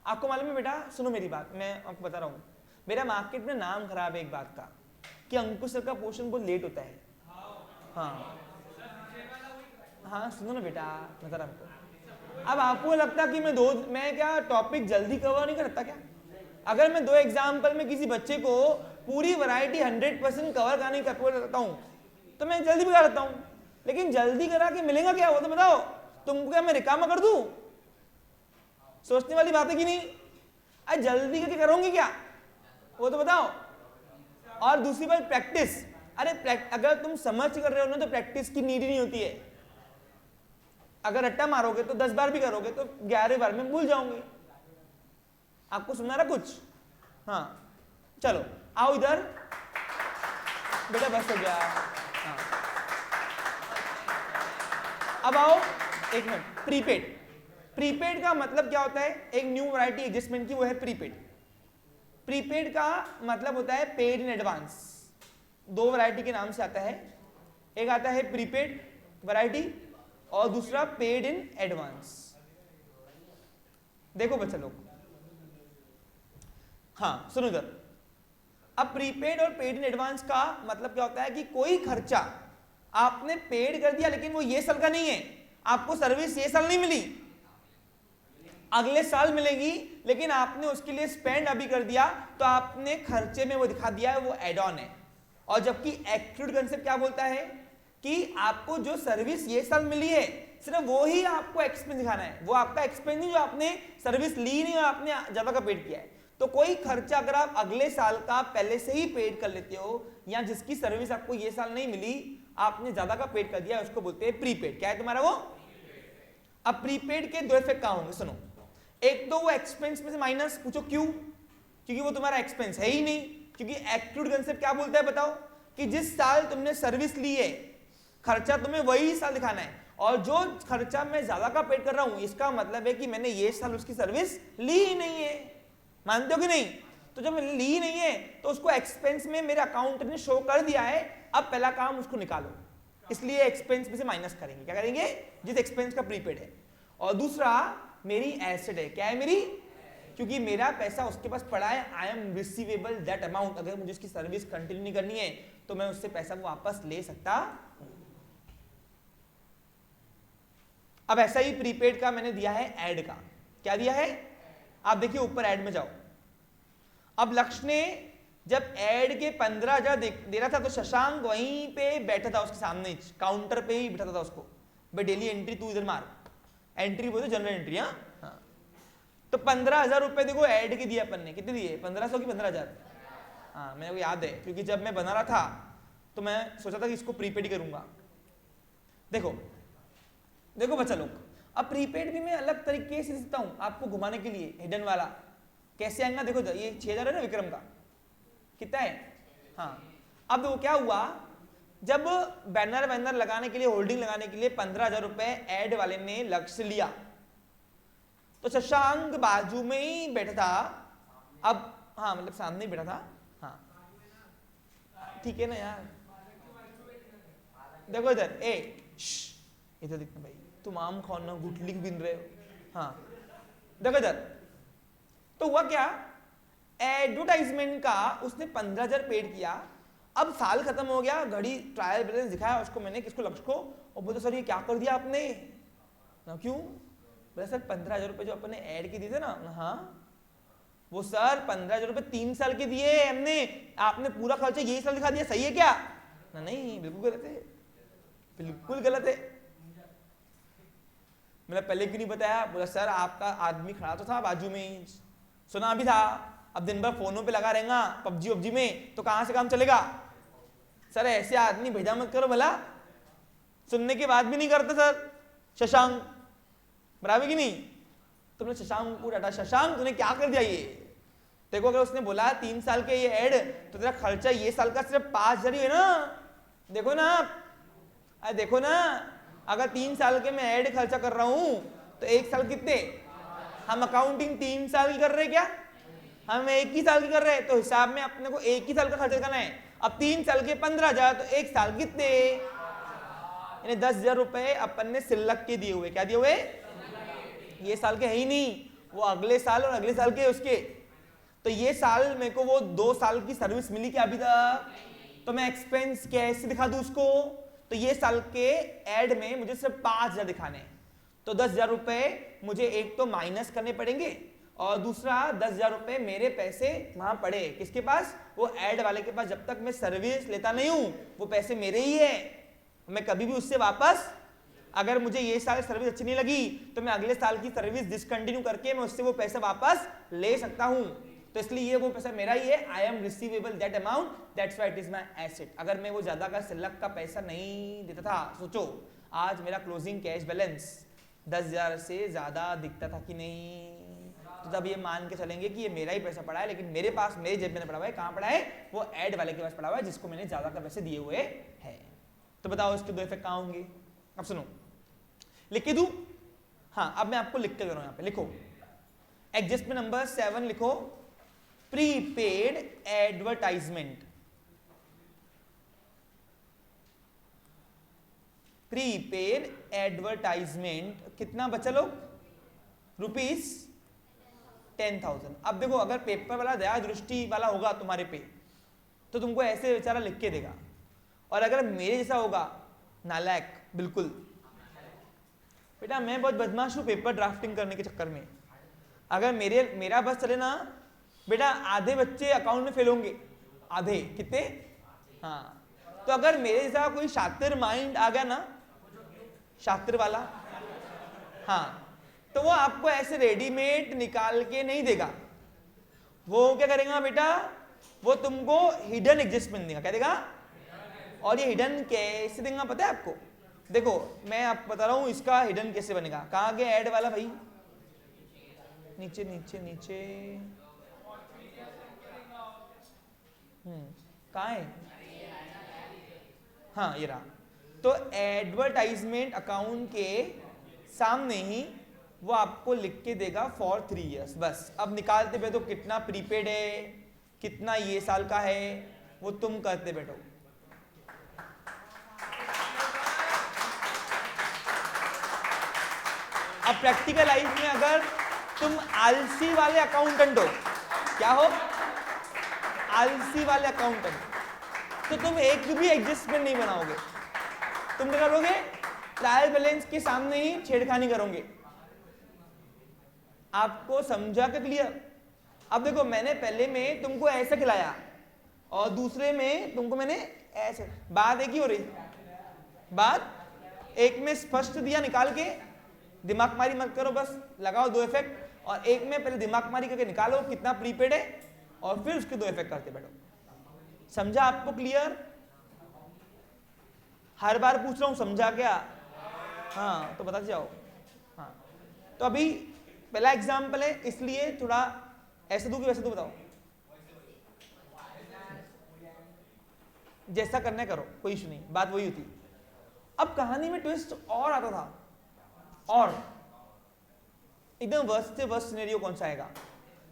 आपको मालूम है बेटा, सुनो मेरी बात, मैं आपको बता रहा हूँ, मेरा मार्केट में नाम खराब है एक बात का कि अंकुश सर का पोर्शन बहुत लेट होता है। हाँ हाँ सुनो ना बेटा, बता रहा आपको, अब आपको लगता कि मैं क्या टॉपिक जल्दी कवर नहीं करता क्या? अगर मैं दो एग्जाम्पल में किसी बच्चे को पूरी वैरायटी 100% कवर करने का करता हूँ तो मैं जल्दी भी करता हूँ, लेकिन जल्दी करा के मिलेगा क्या, वो तो बताओ तुमको, क्या मैं रिकामा कर दूं? सोचने वाली बात है कि नहीं? अरे जल्दी करके करोगे क्या, वो तो बताओ। और दूसरी बात प्रैक्टिस, अरे अगर तुम समझ कर रहे हो ना तो प्रैक्टिस की नीड ही नहीं होती है। अगर रट्टा मारोगे तो 10 बार भी करोगे तो 11 बार में भूल जाओगे। आपको सुना रहा कुछ? हाँ चलो आओ इधर बेटा, बस हो गया। हाँ अब आओ एक मिनट, प्रीपेड, प्रीपेड का मतलब क्या होता है, एक न्यू वैरायटी एडजस्टमेंट की, वो है प्रीपेड। प्रीपेड का मतलब होता है पेड इन एडवांस। दो वैरायटी के नाम से आता है, एक आता है प्रीपेड वैरायटी और दूसरा पेड इन एडवांस। देखो बच्चा लोग, हाँ सुनो इधर, अब प्रीपेड और पेड इन एडवांस का मतलब क्या होता है कि कोई खर्चा आपने पेड कर दिया लेकिन वो ये साल का नहीं है, आपको सर्विस ये साल नहीं मिली, अगले साल मिलेगी, लेकिन आपने उसके लिए स्पेंड अभी कर दिया तो आपने खर्चे में वो दिखा दिया है, वो एड ऑन है। और जबकि एक्लूड कंसेप्ट क्या बोलता है कि आपको जो सर्विस ये साल मिली है सिर्फ वो ही आपको एक्सपेंस दिखाना है, वो आपका एक्सपेंस नहीं जो आपने सर्विस ली नहीं और आपने ज्यादा का पेड किया है। तो कोई खर्चा अगर आप अगले साल का पहले से ही पेड कर लेते हो या जिसकी सर्विस आपको ये साल नहीं मिली आपने ज्यादा का पेड कर दिया, उसको बोलते हैं प्रीपेड। क्या है तुम्हारा वो? अब प्रीपेड के दो इफेक्ट कहां होंगे, सुनो। एक तो वो एक्सपेंस में से माइनस, पूछो क्यों? क्योंकि वो तुम्हारा एक्सपेंस है ही नहीं। क्योंकि एक्लूड कंसेप्ट क्या बोलता है बताओ, कि जिस साल तुमने सर्विस ली है खर्चा तुम्हें वही साल दिखाना है, और जो खर्चा मैं ज्यादा का पेड कर रहा हूं इसका मतलब है कि मैंने ये साल उसकी सर्विस ली ही नहीं है। मानते हो कि नहीं? तो जब मैंने ली ही नहीं है तो उसको एक्सपेंस में मेरे अकाउंट ने शो कर दिया है। अब पहला काम उसको निकालो, इसलिए एक्सपेंस में से माइनस करेंगे। क्या करेंगे? जिस एक्सपेंस का प्रीपेड है। और दूसरा मेरी एसेट है। क्या है मेरी? क्योंकि मेरा पैसा उसके पास पड़ा है, I am receivable that amount. अगर मुझे उसकी सर्विस कंटिन्यू नहीं करनी है तो मैं उससे पैसा वापस ले सकता हूं। अब ऐसा ही प्रीपेड का मैंने दिया है ऐड का। क्या दिया है? आप देखिए ऊपर ऐड में जाओ। अब लक्ष्य ने जब ऐड के 15,000 दे रहा था तो शशांक वहीं पे बैठा था, उसके सामने काउंटर पे ही बैठा था उसको, भाई डेली एंट्री तू इधर मार। एंट्री बोलते जनरल एंट्री। हाँ, तो 15,000 रुपए देखो ऐड के दिए अपन ने। कितने दिए? 1500 की 15,000। हाँ, मेरे को याद है क्योंकि जब मैं बना रहा था तो मैं सोचा था कि इसको प्रीपेड ही करूंगा। देखो देखो बच्चा लोग, अब प्रीपेड भी मैं अलग तरीके से देता हूं आपको घुमाने के लिए, हिडन वाला। कैसे आएगा? देखो ये 6,000 है ना विक्रम का, कितना है? हाँ, अब वो क्या हुआ, जब बैनर लगाने के लिए, होल्डिंग लगाने के लिए 15,000 रुपए ऐड वाले ने लक्ष्य लिया तो शशांक बाजू में ही बैठा था। अब हाँ, मतलब सामने ही बैठा था। हाँ ठीक है ना यार, देखो इधर, इधर दिखना भाई, तुम आम खाओ ना, गुटली बिन रहे हो। हाँ देखो इधर, तो हुआ क्या, एडवर्टाइजमेंट का उसने 15,000 पेड किया। अब साल खत्म हो गया, घड़ी ट्रायल बैलेंस दिखाया उसको मैंने, किसको? लक्ष्य को। और बोलते सर ये क्या कर दिया आपने ना? क्यों? बोले सर 15,000 रुपए जो अपने ऐड के दिए थे ना। हाँ, वो सर 15,000 रुपए 3 साल के दिए हमने, आपने पूरा खर्चा यही साल दिखा दिया, सही है क्या? ना नहीं, बिल्कुल गलत है, बिल्कुल गलत है। मैंने पहले क्यों नहीं बताया? बोला सर आपका आदमी खड़ा तो था बाजू में, सुना भी था, अब दिन भर फोनों पे लगा रहेगा पबजी वबजी में, तो कहां से काम चलेगा? सर ऐसे आदमी भेजा मत करो भला, सुनने के बाद भी नहीं करते सर। शशांक बराबर की नहीं? तुमने शशांक को डांटा, शशांक तूने क्या कर दिया ये? देखो अगर उसने बोला 3 साल के ये ऐड, तो तेरा खर्चा ये साल का सिर्फ 5,000 ही है ना। देखो ना, अरे देखो ना, अगर 3 साल के मैं ऐड खर्चा कर रहा हूं तो 1 साल कितने? हम अकाउंटिंग 3 साल की कर रहे क्या? हम 1 ही साल की कर रहे हैं, तो हिसाब में अपने को 1 ही साल का खर्चा करना है। अब 3 साल के 15,000 तो 1 साल कितने? यानी 10,000 रुपए अपन ने सिल्लक के दिए हुए। क्या दिए हुए? ये साल के है ही नहीं, वो अगले साल और अगले साल के उसके। तो ये साल मेरे को वो 2 साल की सर्विस मिली क्या अभी तक? तो मैं एक्सपेंस कैसे दिखा दूं उसको? तो ये साल के ऐड में मुझे सिर्फ 5,000 दिखाने हैं, तो 10,000 रुपए मुझे एक तो माइनस करने पड़ेंगे, और दूसरा 10,000 रुपए मेरे पैसे वहां पड़े किसके पास? वो ऐड वाले के पास। जब तक मैं सर्विस लेता नहीं हूं वो पैसे मेरे ही है, मैं कभी भी उससे वापस, अगर मुझे ये साल सर्विस अच्छी नहीं लगी तो मैं अगले साल की सर्विस डिसकंटिन्यू करके मैं उससे वो पैसा वापस ले सकता हूं। तो इसलिए ये वो पैसा मेरा ही है, I am receivable that amount, that's why it is my asset. अगर मैं वो ज्यादा का सिल्लक का पैसा नहीं देता था, सोचो आज मेरा क्लोजिंग कैश बैलेंस 10,000 से ज्यादा दिखता था कि नहीं? तो तब ये मान के चलेंगे कि ये मेरा ही पैसा पड़ा है, लेकिन मेरे पास, मेरे जेब में पड़ा हुआ है। कहां पड़ा है? वो ऐड वाले के पास पड़ा हुआ है, जिसको मैंने ज्यादा का पैसे दिए हुए है। तो बताओ इसके 2 इफेक्ट कहां होंगे? अब सुनो, लिख के दूं? हाँ, अब मैं आपको लिख के दे रहा हूं। यहां पे लिखो, एडजस्टमेंट नंबर 7 लिखो, प्रीपेड एडवर्टाइजमेंट। प्रीपेड एडवर्टाइजमेंट कितना बचा लोग? ₹10,000। अब देखो अगर पेपर वाला दया दृष्टि वाला होगा तुम्हारे पे तो तुमको ऐसे बेचारा लिख के देगा, और अगर मेरे जैसा होगा नालायक बिल्कुल, बेटा मैं बहुत बदमाश हूं पेपर ड्राफ्टिंग करने के चक्कर में। अगर मेरा बस चले ना बेटा, आधे बच्चे अकाउंट में फेल होंगे, आधे। कितने? हाँ, तो अगर मेरे जैसा कोई शातिर माइंड आ गया ना, शातिर वाला, हाँ, तो वो आपको ऐसे रेडीमेड निकाल के नहीं देगा। वो क्या करेगा बेटा? वो तुमको हिडन एडजस्टमेंट देगा। क्या देगा? और ये हिडन कैसे देगा पता है आपको? देखो मैं आपको बता रहा हूं इसका हिडन कैसे बनेगा। कहां गया ऐड वाला भाई? नीचे नीचे नीचे, कहां है? हाँ ये रहा। तो एडवर्टाइजमेंट अकाउंट के सामने ही वो आपको लिख के देगा फॉर 3 इयर्स। बस अब निकालते बैठो कितना प्रीपेड है, कितना ये साल का है, वो तुम करते बैठो। अब प्रैक्टिकल लाइफ में अगर तुम आलसी वाले अकाउंटेंट हो, क्या हो, आलसी वाले अकाउंटेंट, तो तुम एक भी एडजस्टमेंट नहीं बनाओगे। तुम क्या करोगे, ट्रायल बैलेंस के सामने ही छेड़खानी करोगे। आपको समझा के क्लियर? अब देखो मैंने पहले में तुमको ऐसे खिलाया और दूसरे में तुमको मैंने ऐसे, बात एक ही हो रही, बात एक में स्पष्ट दिया निकाल के, दिमाग मारी मत करो, बस लगाओ 2 इफेक्ट, और एक में पहले दिमाग मारी करके निकालो कितना प्रीपेड है और फिर उसके 2 इफेक्ट करते बैठो। समझा आपको क्लियर? हर बार पूछ रहा हूं समझा क्या? हाँ तो बता जाओ। हाँ तो अभी पहला एग्जाम्पल है इसलिए थोड़ा ऐसे दूं कि वैसे दूं, बताओ जैसा करना करो, कोई इशू नहीं, बात वही होती। अब कहानी में ट्विस्ट और आता था, और एकदम वर्स्ट से वर्स्ट सिनेरियो कौन सा आएगा,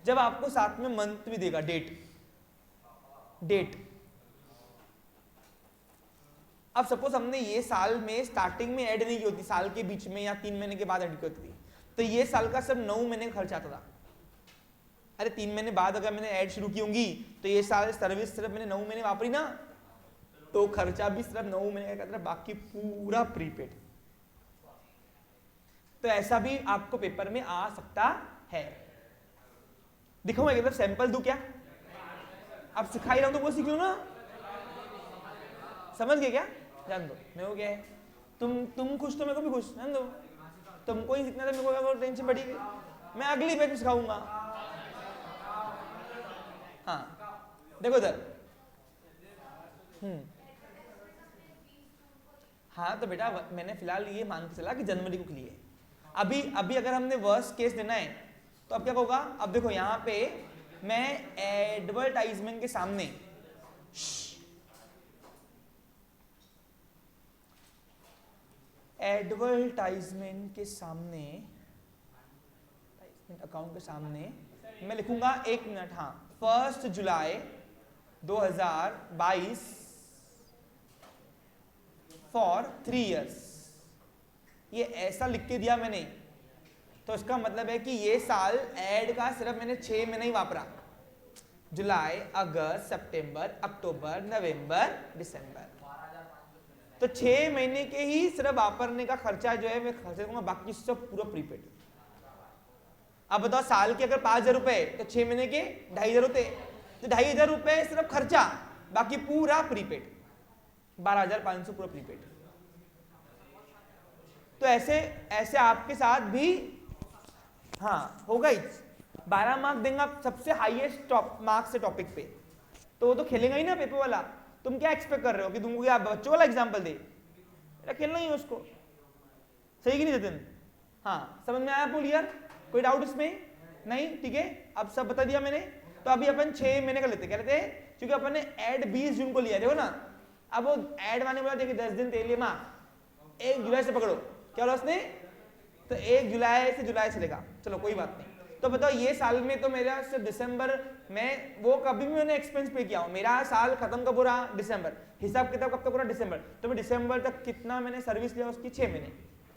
जब आपको साथ में मंथ भी देगा, डेट। अब सपोज हमने ये साल में स्टार्टिंग में ऐड नहीं की होती, साल के बीच में या 3 महीने के बाद ऐड की होती, तो ये साल का सिर्फ 9 महीने का खर्च आता था। अरे 3 महीने बाद अगर मैंने ऐड शुरू की होंगी तो ये साल सर्विस सिर्फ मैंने 9 महीने वापरी ना, तो खर्चा भी सिर्फ 9 महीने का करता, बाकी पूरा प्रीपेड। तो ऐसा भी आपको पेपर में आ सकता है। दिखाऊं एक सैंपल दूं क्या? अब सिखा ही रहा हूं तो वो सीख लो ना, समझ गए क्या? जान दो मेरे को क्या है, तुम खुश तो मेरे को भी खुश, जान दो। तुमको ही सीखना था, मेरे को टेंशन बढ़ी गई, मैं अगली बैच में सिखाऊंगा। हाँ देखो इधर, हाँ तो बेटा मैंने फिलहाल ये मान के चला कि जनवरी को लिए, अभी अगर हमने वर्स्ट केस देना है तो अब क्या होगा। अब देखो यहां पे मैं एडवर्टाइजमेंट के सामने, एडवर्टाइजमेंट के सामने, अकाउंट के सामने मैं लिखूंगा 1 मिनट, हाँ 1 जुलाई 2022 फॉर 3 इयर्स। ये ऐसा लिख के दिया मैंने, तो इसका मतलब है कि ये साल ऐड का सिर्फ मैंने 6 महीने ही वापरा, जुलाई, अगस्त, सितंबर, अक्टूबर, नवंबर, दिसंबर, तो 6 महीने के ही सिर्फ वापरने का खर्चा जो है मैं खर्च करूंगा, बाकी सब पूरा प्रीपेड। अब बताओ साल के अगर 5,000 रुपए तो 6 महीने के 2,500 होते, तो 2,500 रुपए सिर्फ खर्चा, बाकी पूरा प्रीपेड, 12,500 पूरा प्रीपेड। तो ऐसे आपके साथ भी हाँ होगा ही। 12 मार्क देंगे आप सबसे हाईएस्ट मार्क्स से टॉपिक पे, तो वो तो खेलेगा ही ना पेपर वाला। तुम क्या एक्सपेक्ट कर रहे हो कि तुमको क्या बच्चों वाला एग्जाम्पल दे, मेरा खेलना ही है उसको, सही कि नहीं जतिन? हाँ समझ में आया पुल यार, कोई डाउट इसमें नहीं? ठीक है अब सब बता दिया मैंने। तो अभी अपन 6 महीने का लेते, क्या लेते हैं, क्योंकि अपन ने ऐड 20 जून को लिया, देखो ना। अब वो ऐड वाले बोला देखिए 10 दिन तेलिए माँ, 1 जुलाई से पकड़ो, क्या बोला उसने, तो 1 जुलाई से जुलाई चलेगा, चलो कोई बात नहीं। तो बताओ ये साल में तो मेरा सिर्फ दिसंबर में, वो कभी भी मैंने एक्सपेंस पे किया हूं, मेरा साल खत्म कब हो रहा, दिसंबर, हिसाब किताब कब तक हो रहा, दिसंबर, तो मैं दिसंबर तक कितना मैंने सर्विस लिया उसकी 6 महीने,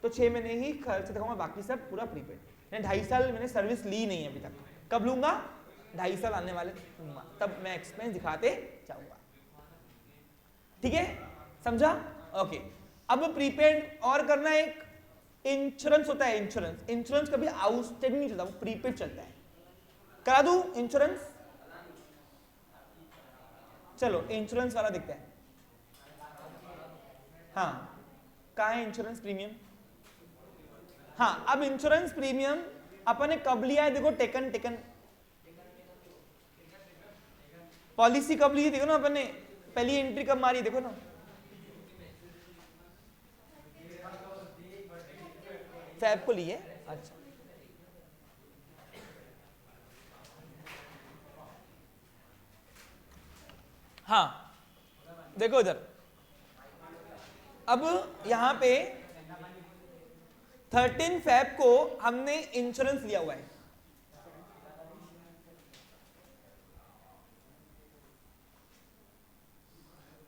तो 6 महीने ही खर्च दिखाऊंगा, बाकी सब पूरा प्रीपेड। मैंने 2.5 साल मैंने सर्विस ली नहीं है अभी तक, कब लूंगा, 2.5 साल आने वाले लूंगा, तब मैं एक्सपेंस दिखाते जाऊंगा। ठीक है समझा? ओके अब प्रीपेड और करना, एक इंश्योरेंस होता है, इंश्योरेंस कभी आउटस्टैंडिंग नहीं चलता, वो प्रीपेड चलता है। करा दूं इंश्योरेंस? चलो इंश्योरेंस वाला दिखता है। हाँ कहाँ है इंश्योरेंस प्रीमियम? हाँ अब इंश्योरेंस प्रीमियम अपन ने कब लिया है, देखो टेकन पॉलिसी कब ली है, देखो ना अपन ने पहली एंट्री कब मारी, देखो ना फैब को ली है। अच्छा हाँ देखो इधर, अब यहां पे 13 फेब को हमने इंश्योरेंस लिया हुआ है,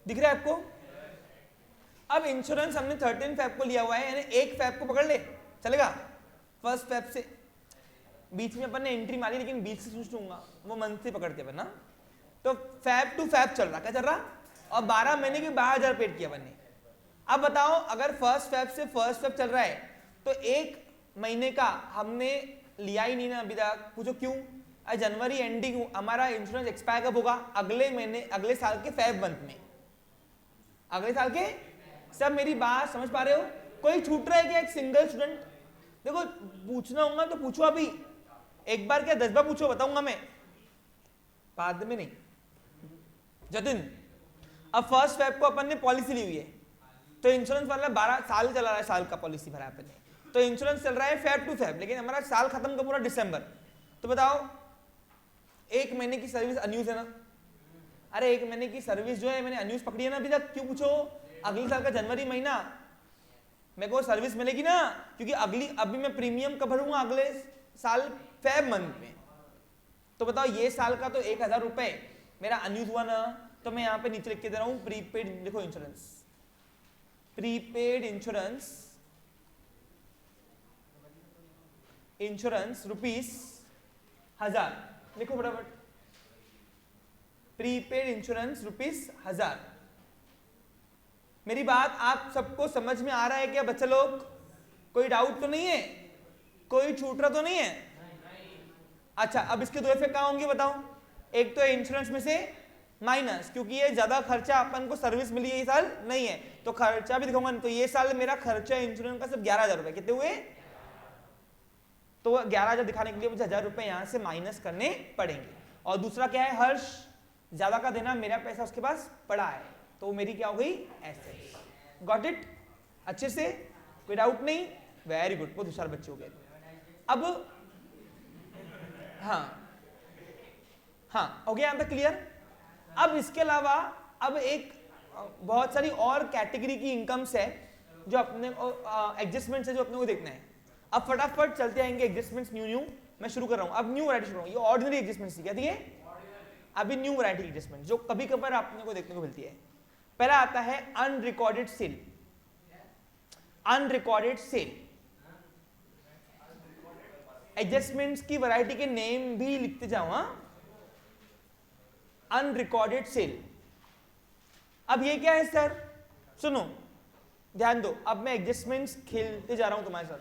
दिख रहा है आपको? अब इंश्योरेंस हमने 13 फेब को लिया हुआ है, यानी 1 फेब को पकड़ ले, चलेगा? 1 फेब से बीच में अपन ने एंट्री मारी, लेकिन बीच से सोच लूंगा, वो मंथ से पकड़ते अपन ना। तो फेब टू फेब चल रहा, क्या चल रहा? और 12 महीने के 12,000 पेड किया अपन ने। अब बताओ, अगर 1 फेब से 1 फेब चल रहा है तो 1 महीने का हमने लिया ही नहीं ना अभी तक। पूछो क्यों? जनवरी एंडिंग हमारा इंश्योरेंस एक्सपायर कब होगा? अगले महीने, अगले साल के फेब मंथ में, अगले साल के। सब मेरी बात समझ पा रहे हो? कोई छूट रहा है क्या? एक सिंगल स्टूडेंट? देखो पूछना होगा तो पूछो, अभी एक बार क्या 10 बार पूछो, बताऊंगा मैं, बाद में नहीं। जतिन, अब 1 फेब को अपन ने पॉलिसी ली हुई है, तो इंश्योरेंस वाला 12 साल चला रहा है, साल का पॉलिसी भरा है अपन ने, तो इंश्योरेंस चल रहा है फेब टू फेब, लेकिन हमारा साल खत्म का पूरा दिसंबर। तो बताओ 1 महीने की सर्विस अनयूज है ना? अरे 1 महीने की सर्विस जो है मैंने अनयूज पकड़ी है ना अभी तक। क्यों पूछो? अगले साल का जनवरी महीना मेरे को सर्विस मिलेगी ना, क्योंकि अभी मैं प्रीमियम कब भरूंगा? अगले साल फेब मंथ में। तो बताओ ये साल का तो 1,000 रुपए मेरा अनयूज हुआ ना, तो मैं यहाँ पे नीचे लिख के दे रहा हूँ प्रीपेड, देखो इंश्योरेंस, प्रीपेड इंश्योरेंस, इंश्योरेंस ₹1000 लिखो फटाफट, प्रीपेड इंश्योरेंस ₹1000। मेरी बात आप सबको समझ में आ रहा है क्या बच्चे लोग? कोई डाउट तो नहीं है? कोई छूट रहा तो नहीं है? अच्छा, अब इसके 2 इफेक्ट कहाँ होंगे बताओ? एक तो इंश्योरेंस में से माइनस, क्योंकि ये ज्यादा खर्चा अपन को सर्विस मिली है, ये साल नहीं है, तो खर्चा भी दिखाऊंगा। तो ये साल मेरा खर्चा इंश्योरेंस का सिर्फ 11,000 रुपए। कितने हुए? तो 11,000 दिखाने के लिए मुझे 1,000 रुपए यहां से माइनस करने पड़ेंगे। और दूसरा क्या है? हर्ष ज्यादा का देना, मेरा पैसा उसके पास पड़ा है, तो मेरी क्या हो गई? एसेट्स। Got it? अच्छे से? कोई डाउट नहीं? वेरी गुड, बहुत होशियार बच्चे हो गए। अब हाँ हो गया यहाँ तक क्लियर? अब इसके अलावा अब एक बहुत सारी और कैटेगरी की इनकम्स है जो अपने एडजस्टमेंट्स है जो अपने को देखना है। अब फटाफट चलते आएंगे एडजस्टमेंट्स न्यू। मैं शुरू कर रहा हूं, अब न्यू वैरायटी शुरू। ये ऑर्डिनरी एडजस्टमेंट्स थी क्या थी ये? अभी न्यू वैरायटी एडजस्टमेंट जो कभी कभार आपने को देखने को मिलती है। पहला आता है unrecorded sale. Unrecorded sale adjustments की वैरायटी के नेम भी लिखते जाओ। अनरिकॉर्डेड सेल, अब ये क्या है सर? सुनो ध्यान दो, अब मैं एडजस्टमेंट्स खेलते जा रहा हूं तुम्हारे साथ।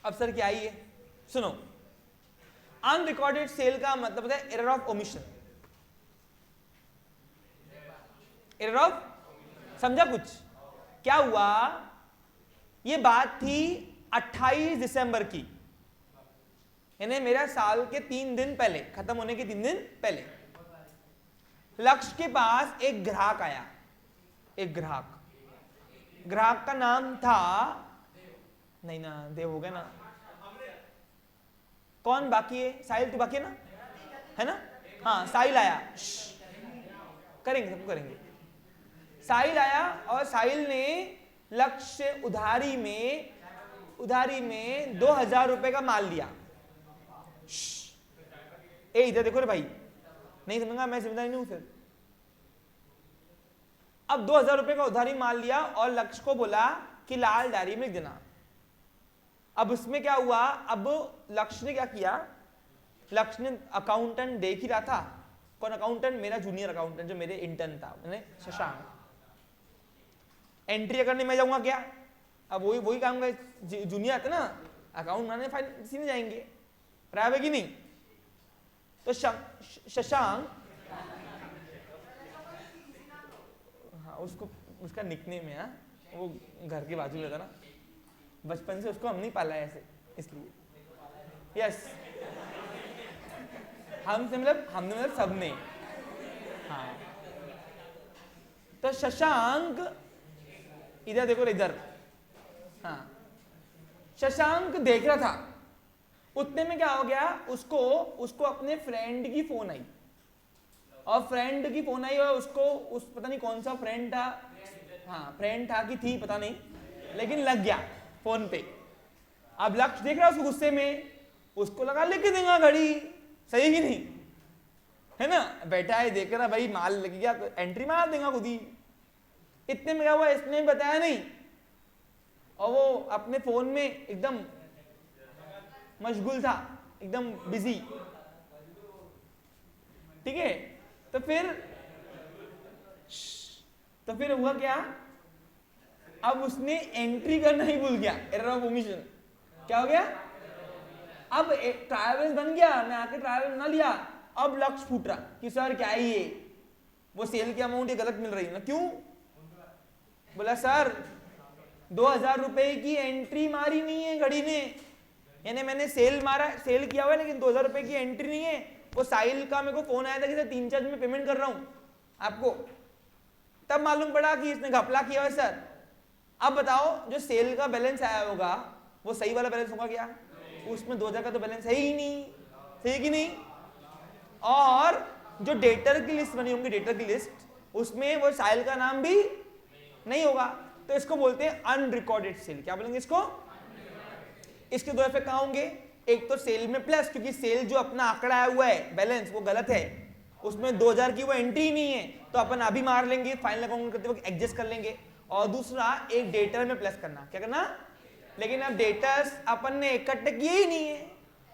अब सर क्या है ये? सुनो, अनरिकॉर्डेड सेल का मतलब है error of omission. Error of, समझा कुछ? क्या हुआ? ये बात थी 28 दिसंबर की, यानी मेरा साल के 3 दिन पहले, खत्म होने के 3 दिन पहले, लक्ष्य के पास एक ग्राहक आया। एक ग्राहक का नाम था, नहीं ना, देव हो गया ना, कौन बाकी है? साहिल तो बाकी है ना, है ना? हाँ साहिल आया, करेंगे सबको करेंगे। साहिल आया और साहिल ने लक्ष्य उधारी में 2,000 रुपए का माल लिया। ए इधर देखो रे भाई, नहीं समझा? मैं जिम्मेदारी नहीं हूं फिर। अब 2,000 रुपए का उधारी माल लिया और लक्ष्य को बोला कि लाल डायरी में लिख देना। अब उसमें क्या हुआ? अब लक्ष्य ने क्या किया? लक्ष्य ने अकाउंटेंट देख ही रहा था। कौन अकाउंटेंट? मेरा जूनियर अकाउंटेंट जो मेरे इंटर्न था, मैंने शशांक। एंट्री करने में जाऊंगा क्या? अब वही काम का जूनियर आते ना, अकाउंट बनाने फाइल सीधे जाएंगे, बराबर की नहीं? तो शशांक, हाँ उसको, उसका निकनेम है, वो घर के बाजू में था ना, बचपन से उसको हम नहीं पाला है ऐसे, इसलिए यस। हमने मतलब सबने, हाँ। तो शशांक, इधर देखो इधर, हाँ, शशांक देख रहा था उतने में क्या हो गया, उसको उसको अपने फ्रेंड की फोन आई, और फ्रेंड की फोन आई और उसको उस पता नहीं कौन सा फ्रेंड था, हाँ फ्रेंड था कि थी पता नहीं, लेकिन लग गया फोन पे। अब लक्ष्य देख रहा है उसको गुस्से में, उसको लगा लेके देगा घड़ी, सही कि नहीं, है ना, बैठा है देख रहा भाई माल लग गया तो एंट्री मार देगा खुद ही। इतने में क्या हुआ, इसने भी बताया नहीं, और वो अपने फोन में एकदम मशगूल था, एकदम बिजी, ठीक है। तो फिर हुआ क्या, अब उसने एंट्री करना ही भूल गया, एरर ऑफ ओमिशन। क्या हो गया, अब ट्रायल बन गया, मैं आके ट्रायल बना लिया, अब लक्ष्य फूट रहा कि सर क्या है ये, वो सेल की अमाउंट ये गलत मिल रही है ना, क्यों, बोला सर 2000 रुपए की एंट्री मारी नहीं है घड़ी ने, यानी मैंने सेल मारा, सेल किया हुआ है लेकिन 2000 रुपए की एंट्री नहीं है। वो साहिल का मेरे को फोन आया था कि सर 3-4 दिन में पेमेंट कर रहा हूं आपको, तब मालूम पड़ा कि इसने घपला किया है सर। अब बताओ जो सेल का बैलेंस आया होगा वो सही वाला बैलेंस होगा क्या, उसमें 2000 का तो बैलेंस है ही नहीं, सही कि नहीं। और जो डेटर की लिस्ट बनी होंगी, डेटर की लिस्ट, उसमें वो साहिल का नाम भी नहीं होगा, तो इसको बोलते हैं अनरिकॉर्डेड सेल। क्या बोलेंगे इसको, इसके दो इफेक्ट कहां होंगे, एक तो सेल में प्लस, क्योंकि सेल जो अपना आंकड़ा आया हुआ है बैलेंस वो गलत है, उसमें 2000 की वो एंट्री ही नहीं है, तो अपन अभी मार लेंगे, फाइनल अकाउंट करते वक्त एडजस्ट कर लेंगे। और दूसरा एक डेटर में प्लस करना, क्या करना, लेकिन अब डेटर्स अपन ने इकट्ठे किए ही नहीं है,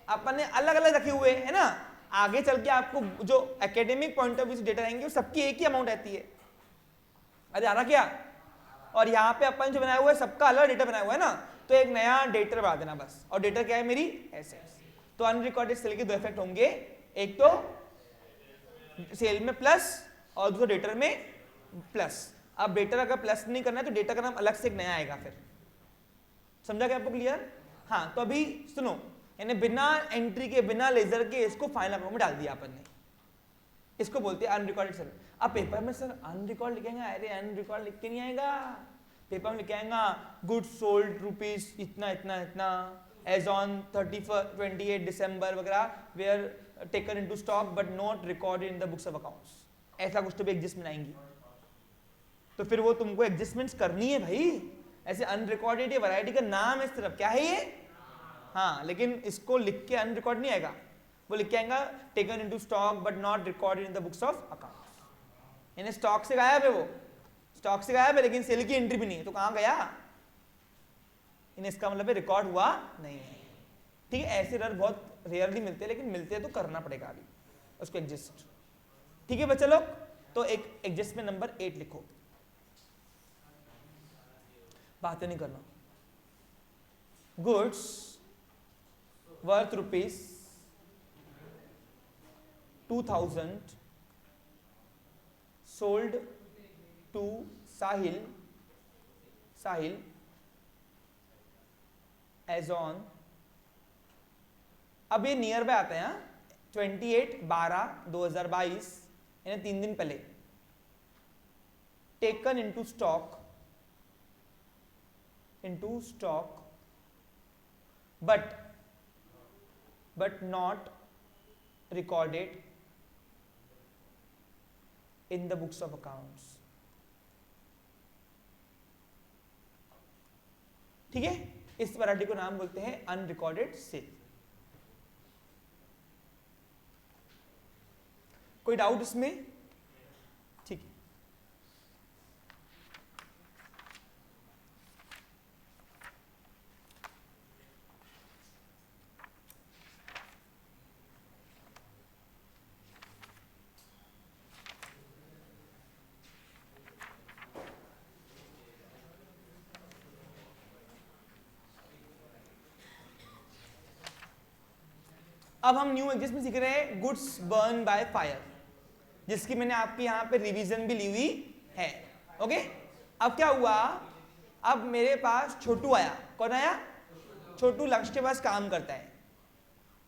अपन ने अलग अलग रखे हुए है ना। आगे चल के आपको जो एकेडमिक पॉइंट ऑफ व्यू से डेटा आएंगे वो सबकी एक ही अमाउंट रहती है, अरे आ रहा क्या। और यहाँ पे अपन जो बनाया हुआ है सबका अलग डेटा बनाया हुआ है ना, तो एक नया डेटर बना देना बस, और डेटर क्या है मेरी एसेट्स। तो अनरिकॉर्डेड सेल के दो इफेक्ट होंगे, एक तो सेल में प्लस और दूसरा डेटर में प्लस। अब डेटर अगर प्लस नहीं करना है तो डेटा का नाम अलग से एक नया आएगा, फिर समझा क्या आपको, क्लियर। हाँ तो अभी सुनो, यानी बिना एंट्री के बिना लेजर के इसको फाइनल अकाउंट में डाल दिया अपन ने, इसको बोलते हैं अनरिकॉर्डेड सेल। अब पेपर में सर अनरिकॉर्ड लिखेंगे, अरे अनरिकॉर्ड लिख के नहीं आएगा, पेपर में लिखेंगा गुड्स सोल्ड रुपीज इतना इतना इतना एज ऑन 28 दिसंबर वगैरह, where taken into stock but not recorded in the books of accounts, ऐसा कुछ तो भी एडजस्टमेंट आएंगी। तो फिर वो तुमको एडजस्टमेंट्स करनी है भाई, ऐसे अनरिकॉर्डेड ये वैरायटी का नाम है सिर्फ, क्या है ये, हाँ, लेकिन इसको लिख के अनरिकॉर्ड नहीं आएगा, वो लिख के आएगा taken into stock but not recorded in the books of accounts, यानी स्टॉक से गायब है, वो स्टॉक से गायब है लेकिन सेल की एंट्री भी नहीं है, तो कहां गया, इन इसका मतलब रिकॉर्ड हुआ नहीं है, ठीक है। ऐसे एरर बहुत रेयरली मिलते हैं, लेकिन मिलते हैं तो करना पड़ेगा अभी उसको एडजस्ट, ठीक है बच्चा लोग। तो एक एडजस्टमेंट नंबर 8 लिखो, बातें नहीं करना। Goods worth rupees 2000 sold to Sahil as on, अब ये नियर बाय आते हैं 28/12/2022, यानी 3 दिन पहले, taken into stock but not recorded in the books of accounts, ठीक है। इस वैरायटी को नाम बोलते हैं अनरिकॉर्डेड सेल। कोई डाउट इसमें, ठीक है। अब हम न्यू एग्जिस्ट में सीख रहे हैं गुड्स बर्न बाय फायर, जिसकी मैंने आपके यहाँ पे रिवीजन भी ली हुई है, ओके। अब क्या हुआ, अब मेरे पास छोटू आया, कौन आया, छोटू लक्ष्य के पास काम करता है,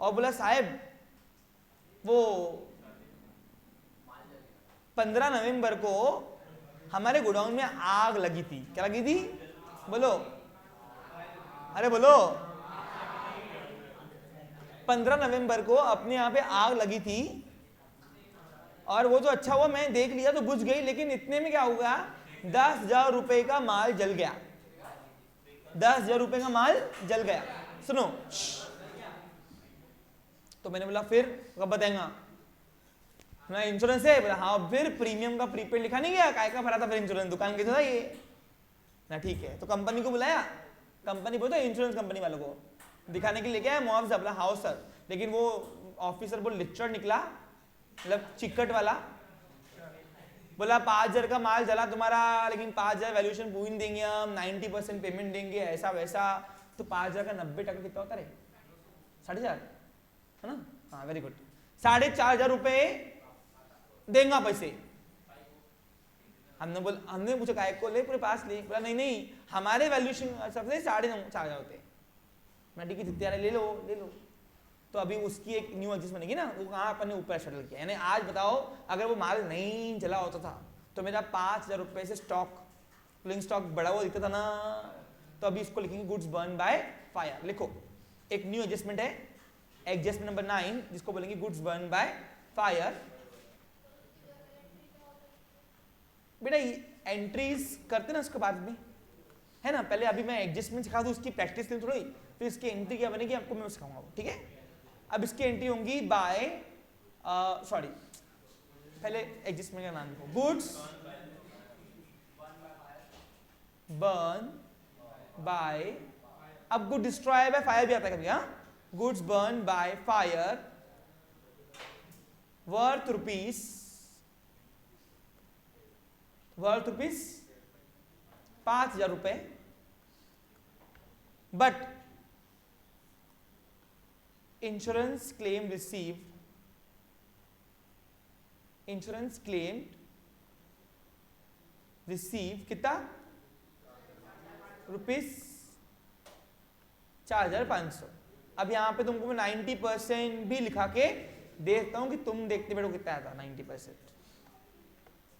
और बोला साहब वो 15 नवंबर को हमारे गोडाउन में आग लगी थी, क्या लगी थी, बोलो, अरे बोलो, 15 नवंबर को अपने यहाँ पे आग लगी थी और वो तो अच्छा हुआ मैं देख लिया तो बुझ गई, लेकिन इतने में क्या हुआ, 10,000 रुपए का माल जल गया। 10,000 रुपए का माल जल गया। सुनो, तो मैंने बोला फिर कब बताएगा ना, इंश्योरेंस है? बोला हाँ। फिर प्रीमियम का प्रीपेड लिखा नहीं गया, काय का भरा था फिर इंश्योरेंस, दुकान के था ये ना। ठीक है, तो कंपनी को बुलाया, कंपनी बोलता इंश्योरेंस कंपनी वालों को दिखाने के लिए क्या है मुआवजा। बोला हाँ सर, लेकिन वो ऑफिसर वो लिचड़ निकला, मतलब चिकट वाला। बोला 5,000 का माल जला तुम्हारा, लेकिन 5,000 वैल्यूएशन पूरी नहीं देंगे हम, 90% पेमेंट देंगे, ऐसा वैसा। तो 5,000 का 90% कितना होता है? 4,500 है ना? हाँ वेरी गुड। 4,500 रुपए देंगे पैसे। हमने पूछा काय को ले, पूरे पास ले। बोला नहीं नहीं, हमारे वैल्यूएशन सबसे 4,500 होते। मैं ठीक है ले लो ले लो। तो अभी उसकी एक न्यू एडजस्ट बनेगी ना, वो कहाँ अपन ने ऊपर शटल किया। यानी आज बताओ अगर वो माल नहीं जला होता था तो मेरा 5,000 रुपए से स्टॉक, क्लिंग स्टॉक बढ़ा हुआ दिखता था ना। तो अभी इसको लिखेंगे गुड्स बर्न बाय फायर। लिखो, एक न्यू एडजस्टमेंट है, एडजस्टमेंट नंबर 9, जिसको बोलेंगे गुड्स बर्न बाय फायर। बेटा एंट्रीज करते ना उसके बाद में, है ना? पहले अभी मैं एडजस्टमेंट सिखा दूं, उसकी प्रैक्टिस करूं थोड़ी, फिर इसकी एंट्री क्या बनेगी आपको मैं सिखाऊंगा, ठीक है? अब इसकी एंट्री होंगी बाय, सॉरी पहले एडजस्टमेंट का नाम लिखो, गुड्स बर्न बाय, अब गुड डिस्ट्रॉय बाय फायर भी आता है कभी, हाँ? Goods burn by fire worth rupees 5,000 रुपए, बट इंश्योरेंस क्लेम रिसीव्ड कितना? ₹4,500। अब यहां पे तुमको मैं 90% भी लिखा के देखता हूं कि तुम देखते बैठो कितना आता 90%।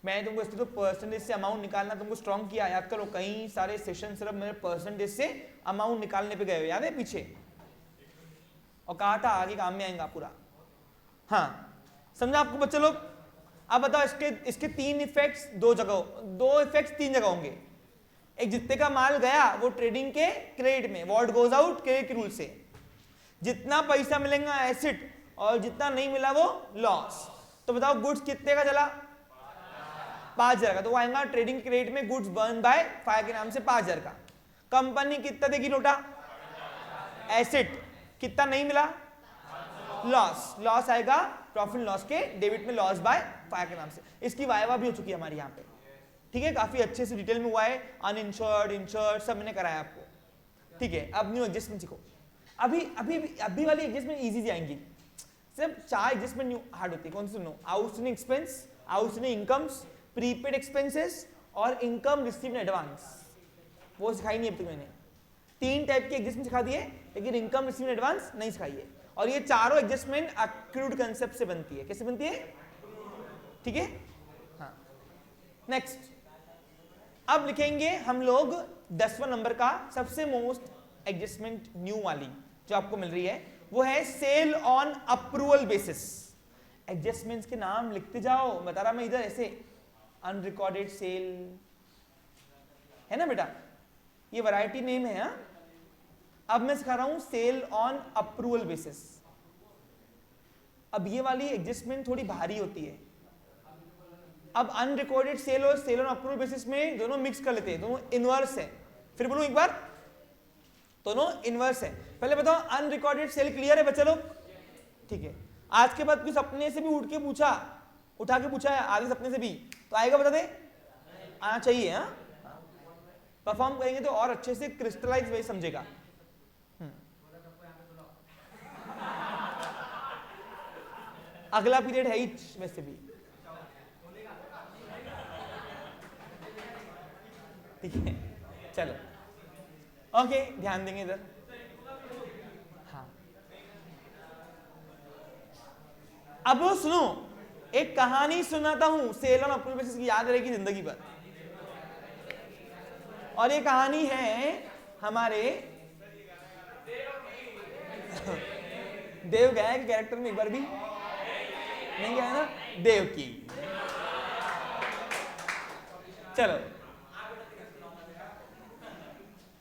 मैं तुमको इससे तो परसेंटेज से अमाउंट निकालना तुमको स्ट्रॉन्ग किया, याद करो कई सारे सेशन सिर्फ मेरे परसेंटेज से अमाउंट निकालने पे गए हुए, याद है पीछे? और कहा था आगे काम में आएगा पूरा। हाँ समझा आपको बच्चे लोग? अब बताओ इसके 3 इफेक्ट्स 2 इफेक्ट्स 3 जगह होंगे। एक, जितने का माल गया वो ट्रेडिंग के क्रेडिट में, व्हाट गोज आउट क्रेडिट के रूल से, जितना पैसा मिलेगा एसेट, और जितना नहीं मिला वो लॉस। तो बताओ गुड्स कितने का चला? 5,000 का, तो वो आएगा ट्रेडिंग क्रेडिट में गुड्स बर्न बाय फायर के नाम से 5,000 का। कंपनी कितना देगी नोटा? एसेट कितना नहीं मिला? लॉस आएगा प्रॉफिट लॉस के डेबिट में, लॉस बाय फायर के नाम से। इसकी वाइवा भी हो चुकी है हमारी यहाँ पे, ठीक है? काफी अच्छे से डिटेल में हुआ है, अनइंश्योर्ड इंश्योर्ड सब मैंने कराया आपको, ठीक है? अब न्यू एडजस्टमेंट सीखो। अभी वाली एडजस्टमेंट इजी आएंगी, सिर्फ 4 एडजस्टमेंट न्यू हार्ड होती है। कौन सी सुनो? Outstanding expense, outstanding incomes, prepaid expenses और इनकम रिसीव्ड इन एडवांस। वो सिखाई नहीं अब तक मैंने। 3 टाइप की एडजस्टमेंट सिखा दिए, लेकिन इनकम रिसीव्ड इन एडवांस नहीं सिखाई है। और ये चारों एडजस्टमेंट अक्रूड कंसेप्ट से बनती है। कैसे बनती है? ठीक है, हाँ। नेक्स्ट, अब लिखेंगे हम लोग 10वां नंबर का सबसे मोस्ट एडजस्टमेंट न्यू वाली जो आपको मिल रही है, वो है sale on approval basis. Adjustments के नाम लिखते जाओ, बता रहा मैं इधर ऐसे, अनरिकॉर्डेड सेल है ना बेटा, ये वैरायटी नेम है। हाँ, अब मैं सिखा रहा हूं सेल ऑन अप्रूवल बेसिस। अब ये वाली एडजस्टमेंट थोड़ी भारी होती है। अब अनरिकॉर्डेड सेल और सेल ऑन अप्रूवल बेसिस में दोनों मिक्स कर लेते हैं, दोनों इनवर्स है। फिर बोलूं एक बार, दोनों इनवर्स है। पहले बताओ अनरिकॉर्डेड सेल क्लियर है बच्चे लोग? ठीक है, आज के बाद कुछ सपने से भी उठा के पूछा है आगे सपने से भी, तो आएगा बता दे? आना चाहिए। हाँ, परफॉर्म करेंगे तो और अच्छे से क्रिस्टलाइज वे समझेगा। अगला पीरियड है ही वैसे भी, ठीक है? चलो ओके, ध्यान देंगे इधर। हाँ, अब सुनो, एक कहानी सुनाता हूं सेल ऑन अप्रूवल बेसिस की, याद रहेगी जिंदगी भर। और ये कहानी है हमारे देव गया है कि कैरेक्टर में एक बार भी नहीं गया है ना? देव की। चलो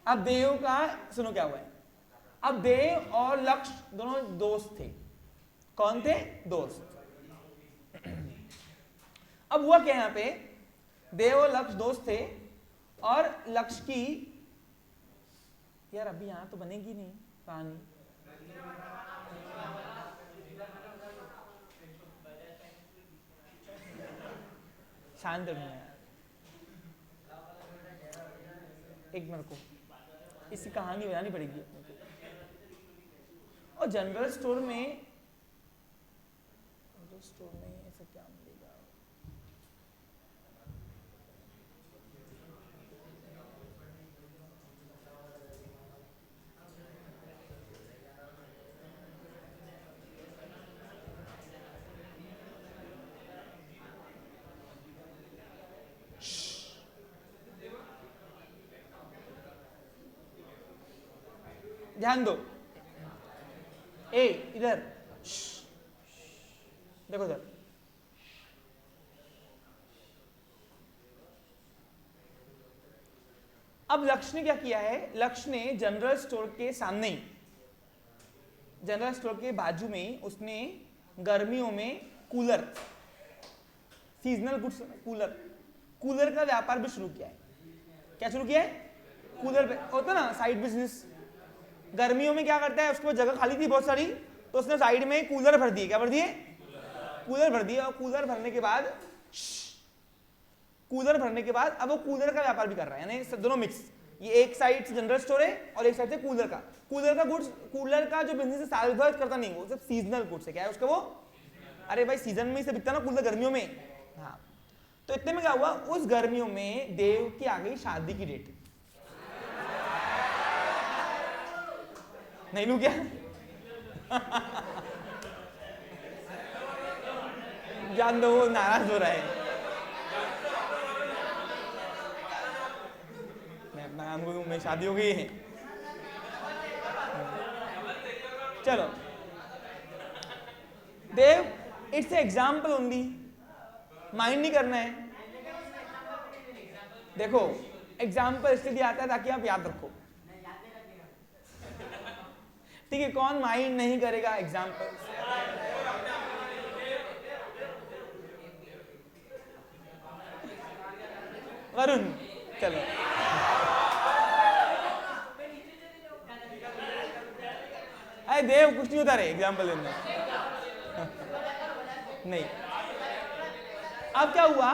अब देव का सुनो क्या हुआ है। अब देव और लक्ष्य दोनों दोस्त थे। कौन थे? दोस्त। अब हुआ क्या यहां पे, देव और लक्ष्य दोस्त थे और लक्ष्य की, यार अभी यहां तो बनेगी नहीं कहानी। शांत रहना यार, एक मिनट को इसकी कहानी बनानी पड़ेगी अपने को। और जनरल स्टोर में ऐसा क्या मिलेगा? ध्यान दो, ए इधर देखो इधर। अब लक्ष्य ने क्या किया है, लक्ष्य ने जनरल स्टोर के सामने ही, जनरल स्टोर के बाजू में ही उसने गर्मियों में कूलर, सीजनल गुड्स कूलर का व्यापार भी शुरू किया है। क्या शुरू किया है? कूलर पे होता ना साइड बिजनेस। गर्मियों में क्या करता है, उसके पास जगह खाली थी बहुत सारी, तो उसने साइड में कूलर भर दिए। क्या भर दिए? कूलर भर दिए। और कूलर भरने के बाद अब वो कूलर का व्यापार भी कर रहा है, यानी दोनों मिक्स। ये एक साइड से जनरल स्टोर है और एक साइड से कूलर का गुड्स। कूलर का जो बिजनेस है साल भर करता नहीं, वो सिर्फ सीजनल गुड्स है। क्या है उसका वो? अरे भाई सीजन में ही से बिकता ना कूलर, गर्मियों में। हाँ, तो इतने में क्या हुआ, उस गर्मियों में देव की आ गई शादी की डेट। नहीं लू क्या? जान दो, वो नाराज हो रहा है। मैं अपना काम करूं, मैं शादी हो गई है। चलो देव, इट्स एग्जाम्पल ओनली, माइंड नहीं करना है। देखो एग्जाम्पल इसलिए दिया आता है ताकि आप याद रखो, ठीक है? कौन माइंड नहीं करेगा एग्जाम्पल? वरुण, चलो अरे देव कुछ नहीं होता रे एग्जाम्पल देने। नहीं, अब क्या हुआ?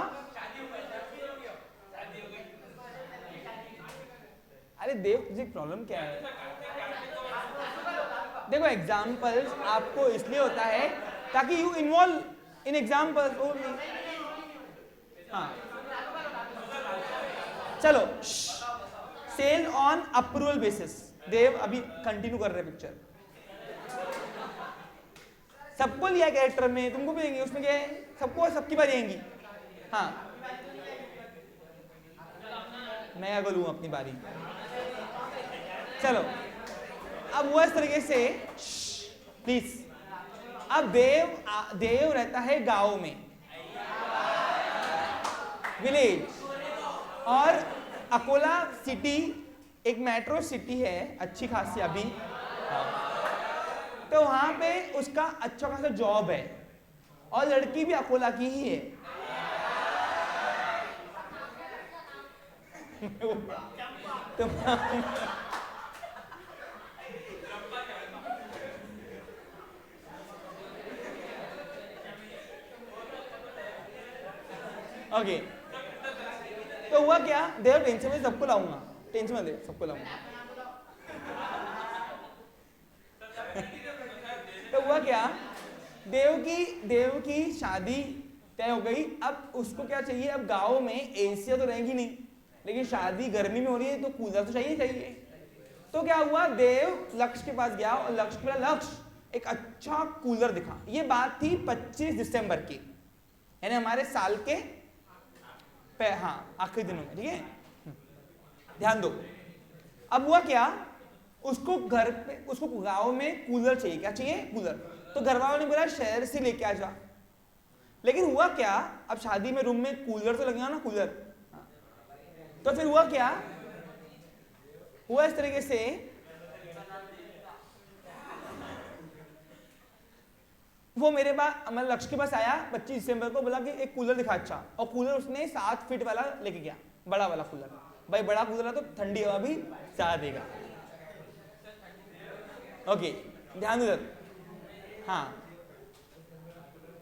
अरे देव तुझे प्रॉब्लम क्या है? देखो एग्जाम्पल्स आपको इसलिए होता है ताकि you involve in examples only. हाँ चलो, सेल ऑन अप्रूवल बेसिस। देव अभी कंटिन्यू कर रहे पिक्चर। सबको लिया कैरेक्टर में, तुमको भी देंगे, उसमें क्या है? सबको सबकी बारी आएंगी। हाँ मैं क्या लूँ अपनी बारी। चलो अब वो इस तरीके से, प्लीज। अब देव रहता है गांव में, विलेज, और अकोला सिटी एक मेट्रो सिटी है अच्छी खासी अभी, तो वहां पे उसका अच्छा खासा जॉब है और लड़की भी अकोला की ही है। तो ओके, तो हुआ क्या? देव टेंशन में, सबको लाऊंगा, टेंशन में दे, सबको लाऊंगा। तो हुआ क्या? देव की शादी तय हो गई। अब उसको क्या चाहिए? अब गांव में एसिया तो रहेगी नहीं, लेकिन शादी गर्मी में हो रही है तो कूलर तो चाहिए। तो क्या हुआ? देव लक्ष्य के पास गया और लक्ष्य एक अच्छा कूलर दिखा। ये बात थी 25 दिसंबर की, यानी हमारे साल के हाँ आखिरी दिनों में, ठीक है? ध्यान दो। अब हुआ क्या? उसको घर पे, उसको गांव में कूलर चाहिए। क्या चाहिए? कूलर। तो घर वालों ने बोला शहर से लेके आ जा। लेकिन हुआ क्या, अब शादी में रूम में कूलर तो लगेगा ना, कूलर। तो फिर हुआ क्या, हुआ इस तरीके से वो मेरे पास, मतलब लक्ष्य के पास आया 25 दिसंबर को, बोला कि एक कूलर दिखा अच्छा। और कूलर उसने 7 फीट वाला लेके गया, बड़ा वाला कूलर। भाई बड़ा कूलर है तो ठंडी हवा भी ज्यादा देगा। ओके, ध्यान दो। हाँ,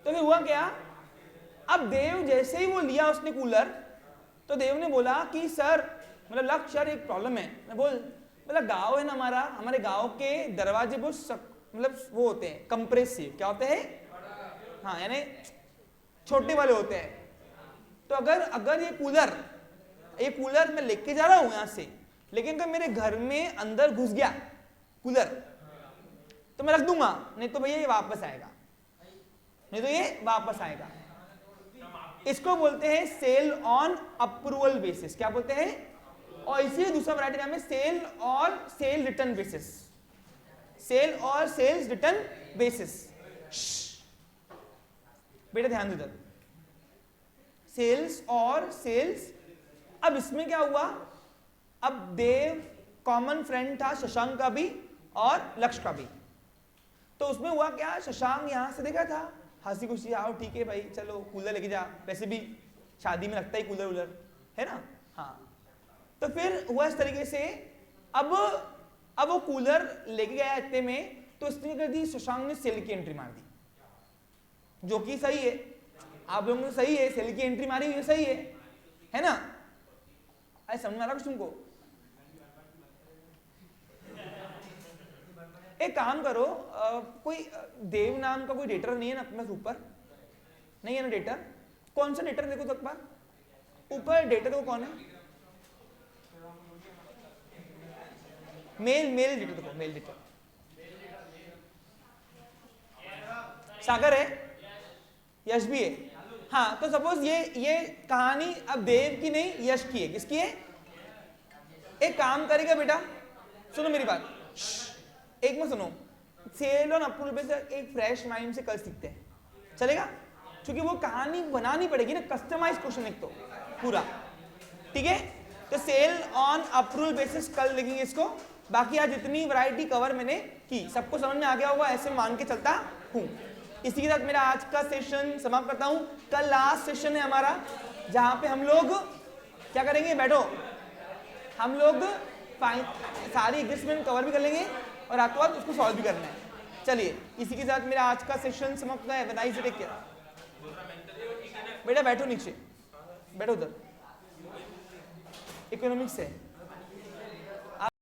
तो फिर हुआ क्या, अब देव जैसे ही वो लिया उसने कूलर, तो देव ने बोला कि सर, मतलब लक्ष्य सर एक प्रॉब्लम है। मैं बोला गांव है ना हमारा, हमारे गांव के दरवाजे बहुत मतलब वो होते हैं कंप्रेसिव। क्या होते हैं? हाँ, यानी छोटे वाले होते हैं। तो अगर ये कूलर मैं लेके जा रहा हूं यहां से, लेकिन अगर मेरे घर में अंदर घुस गया कूलर, तो मैं रख दूंगा, नहीं तो भैया ये वापस आएगा, नहीं तो ये वापस आएगा। इसको बोलते हैं सेल ऑन अप्रूवल बेसिस। क्या बोलते हैं? और इसी दूसरा वैरायटी नाम है सेल और सेल रिटर्न बेसिस। सेल और सेल्स रिटर्न बेसिस। बेटा ध्यान दो, सेल्स और सेल्स। अब इसमें क्या हुआ, अब देव कॉमन फ्रेंड था शशांक का भी और लक्ष्य का भी। तो उसमें हुआ क्या, शशांक यहां से देखा था, हंसी खुशी, आओ ठीक है भाई चलो कूलर लेके जा, वैसे भी शादी में लगता ही कूलर वूलर है ना। हाँ, तो फिर हुआ इस तरीके से, अब वो कूलर लेके गया इतने में, तो इसने कर दी, शशांक ने सेल की एंट्री मार दी, जो कि सही है। आप लोगों ने सही है, सेल की एंट्री मारी हुई सही है ना। अरे समझ में आ रहा कुछ तुमको? एक काम करो, कोई देव नाम का कोई डेटर नहीं है ना अपने ऊपर? नहीं है ना डेटर? कौन सा डेटर देखो तो एक बार ऊपर डेटर को कौन है? मेल डेटर देखो, मेल डेटर सागर है, यश भी है। हाँ, तो सपोज ये कहानी अब देव की नहीं, यश की है। किसकी है? एक काम करेगा बेटा, सुनो मेरी बात, एक में सुनो। सेल और अप्रूवल पे से एक फ्रेश माइंड से कल सीखते हैं, चलेगा? क्योंकि वो कहानी बनानी पड़ेगी ना, कस्टमाइज क्वेश्चन एक तो पूरा, ठीक है? तो सेल ऑन अप्रूवल बेसिस कल लिखेंगे इसको। बाकी आज जितनी वैरायटी कवर मैंने की, सबको समझ में आ गया होगा, ऐसे मान के चलता हूं। इसी के साथ मेरा आज का सेशन समाप्त करता हूं। कल लास्ट सेशन है हमारा, जहां पे हम लोग क्या करेंगे, बैठो, हम लोग सारी एग्जिस्टमेंट कवर भी कर लेंगे और रातों रात उसको सॉल्व भी करना है। चलिए, इसी के साथ मेरा आज का सेशन समाप्त है। Nice day, take care. बेटा बैठो नीचे, बैठो उधर, इकोनॉमिक्स है।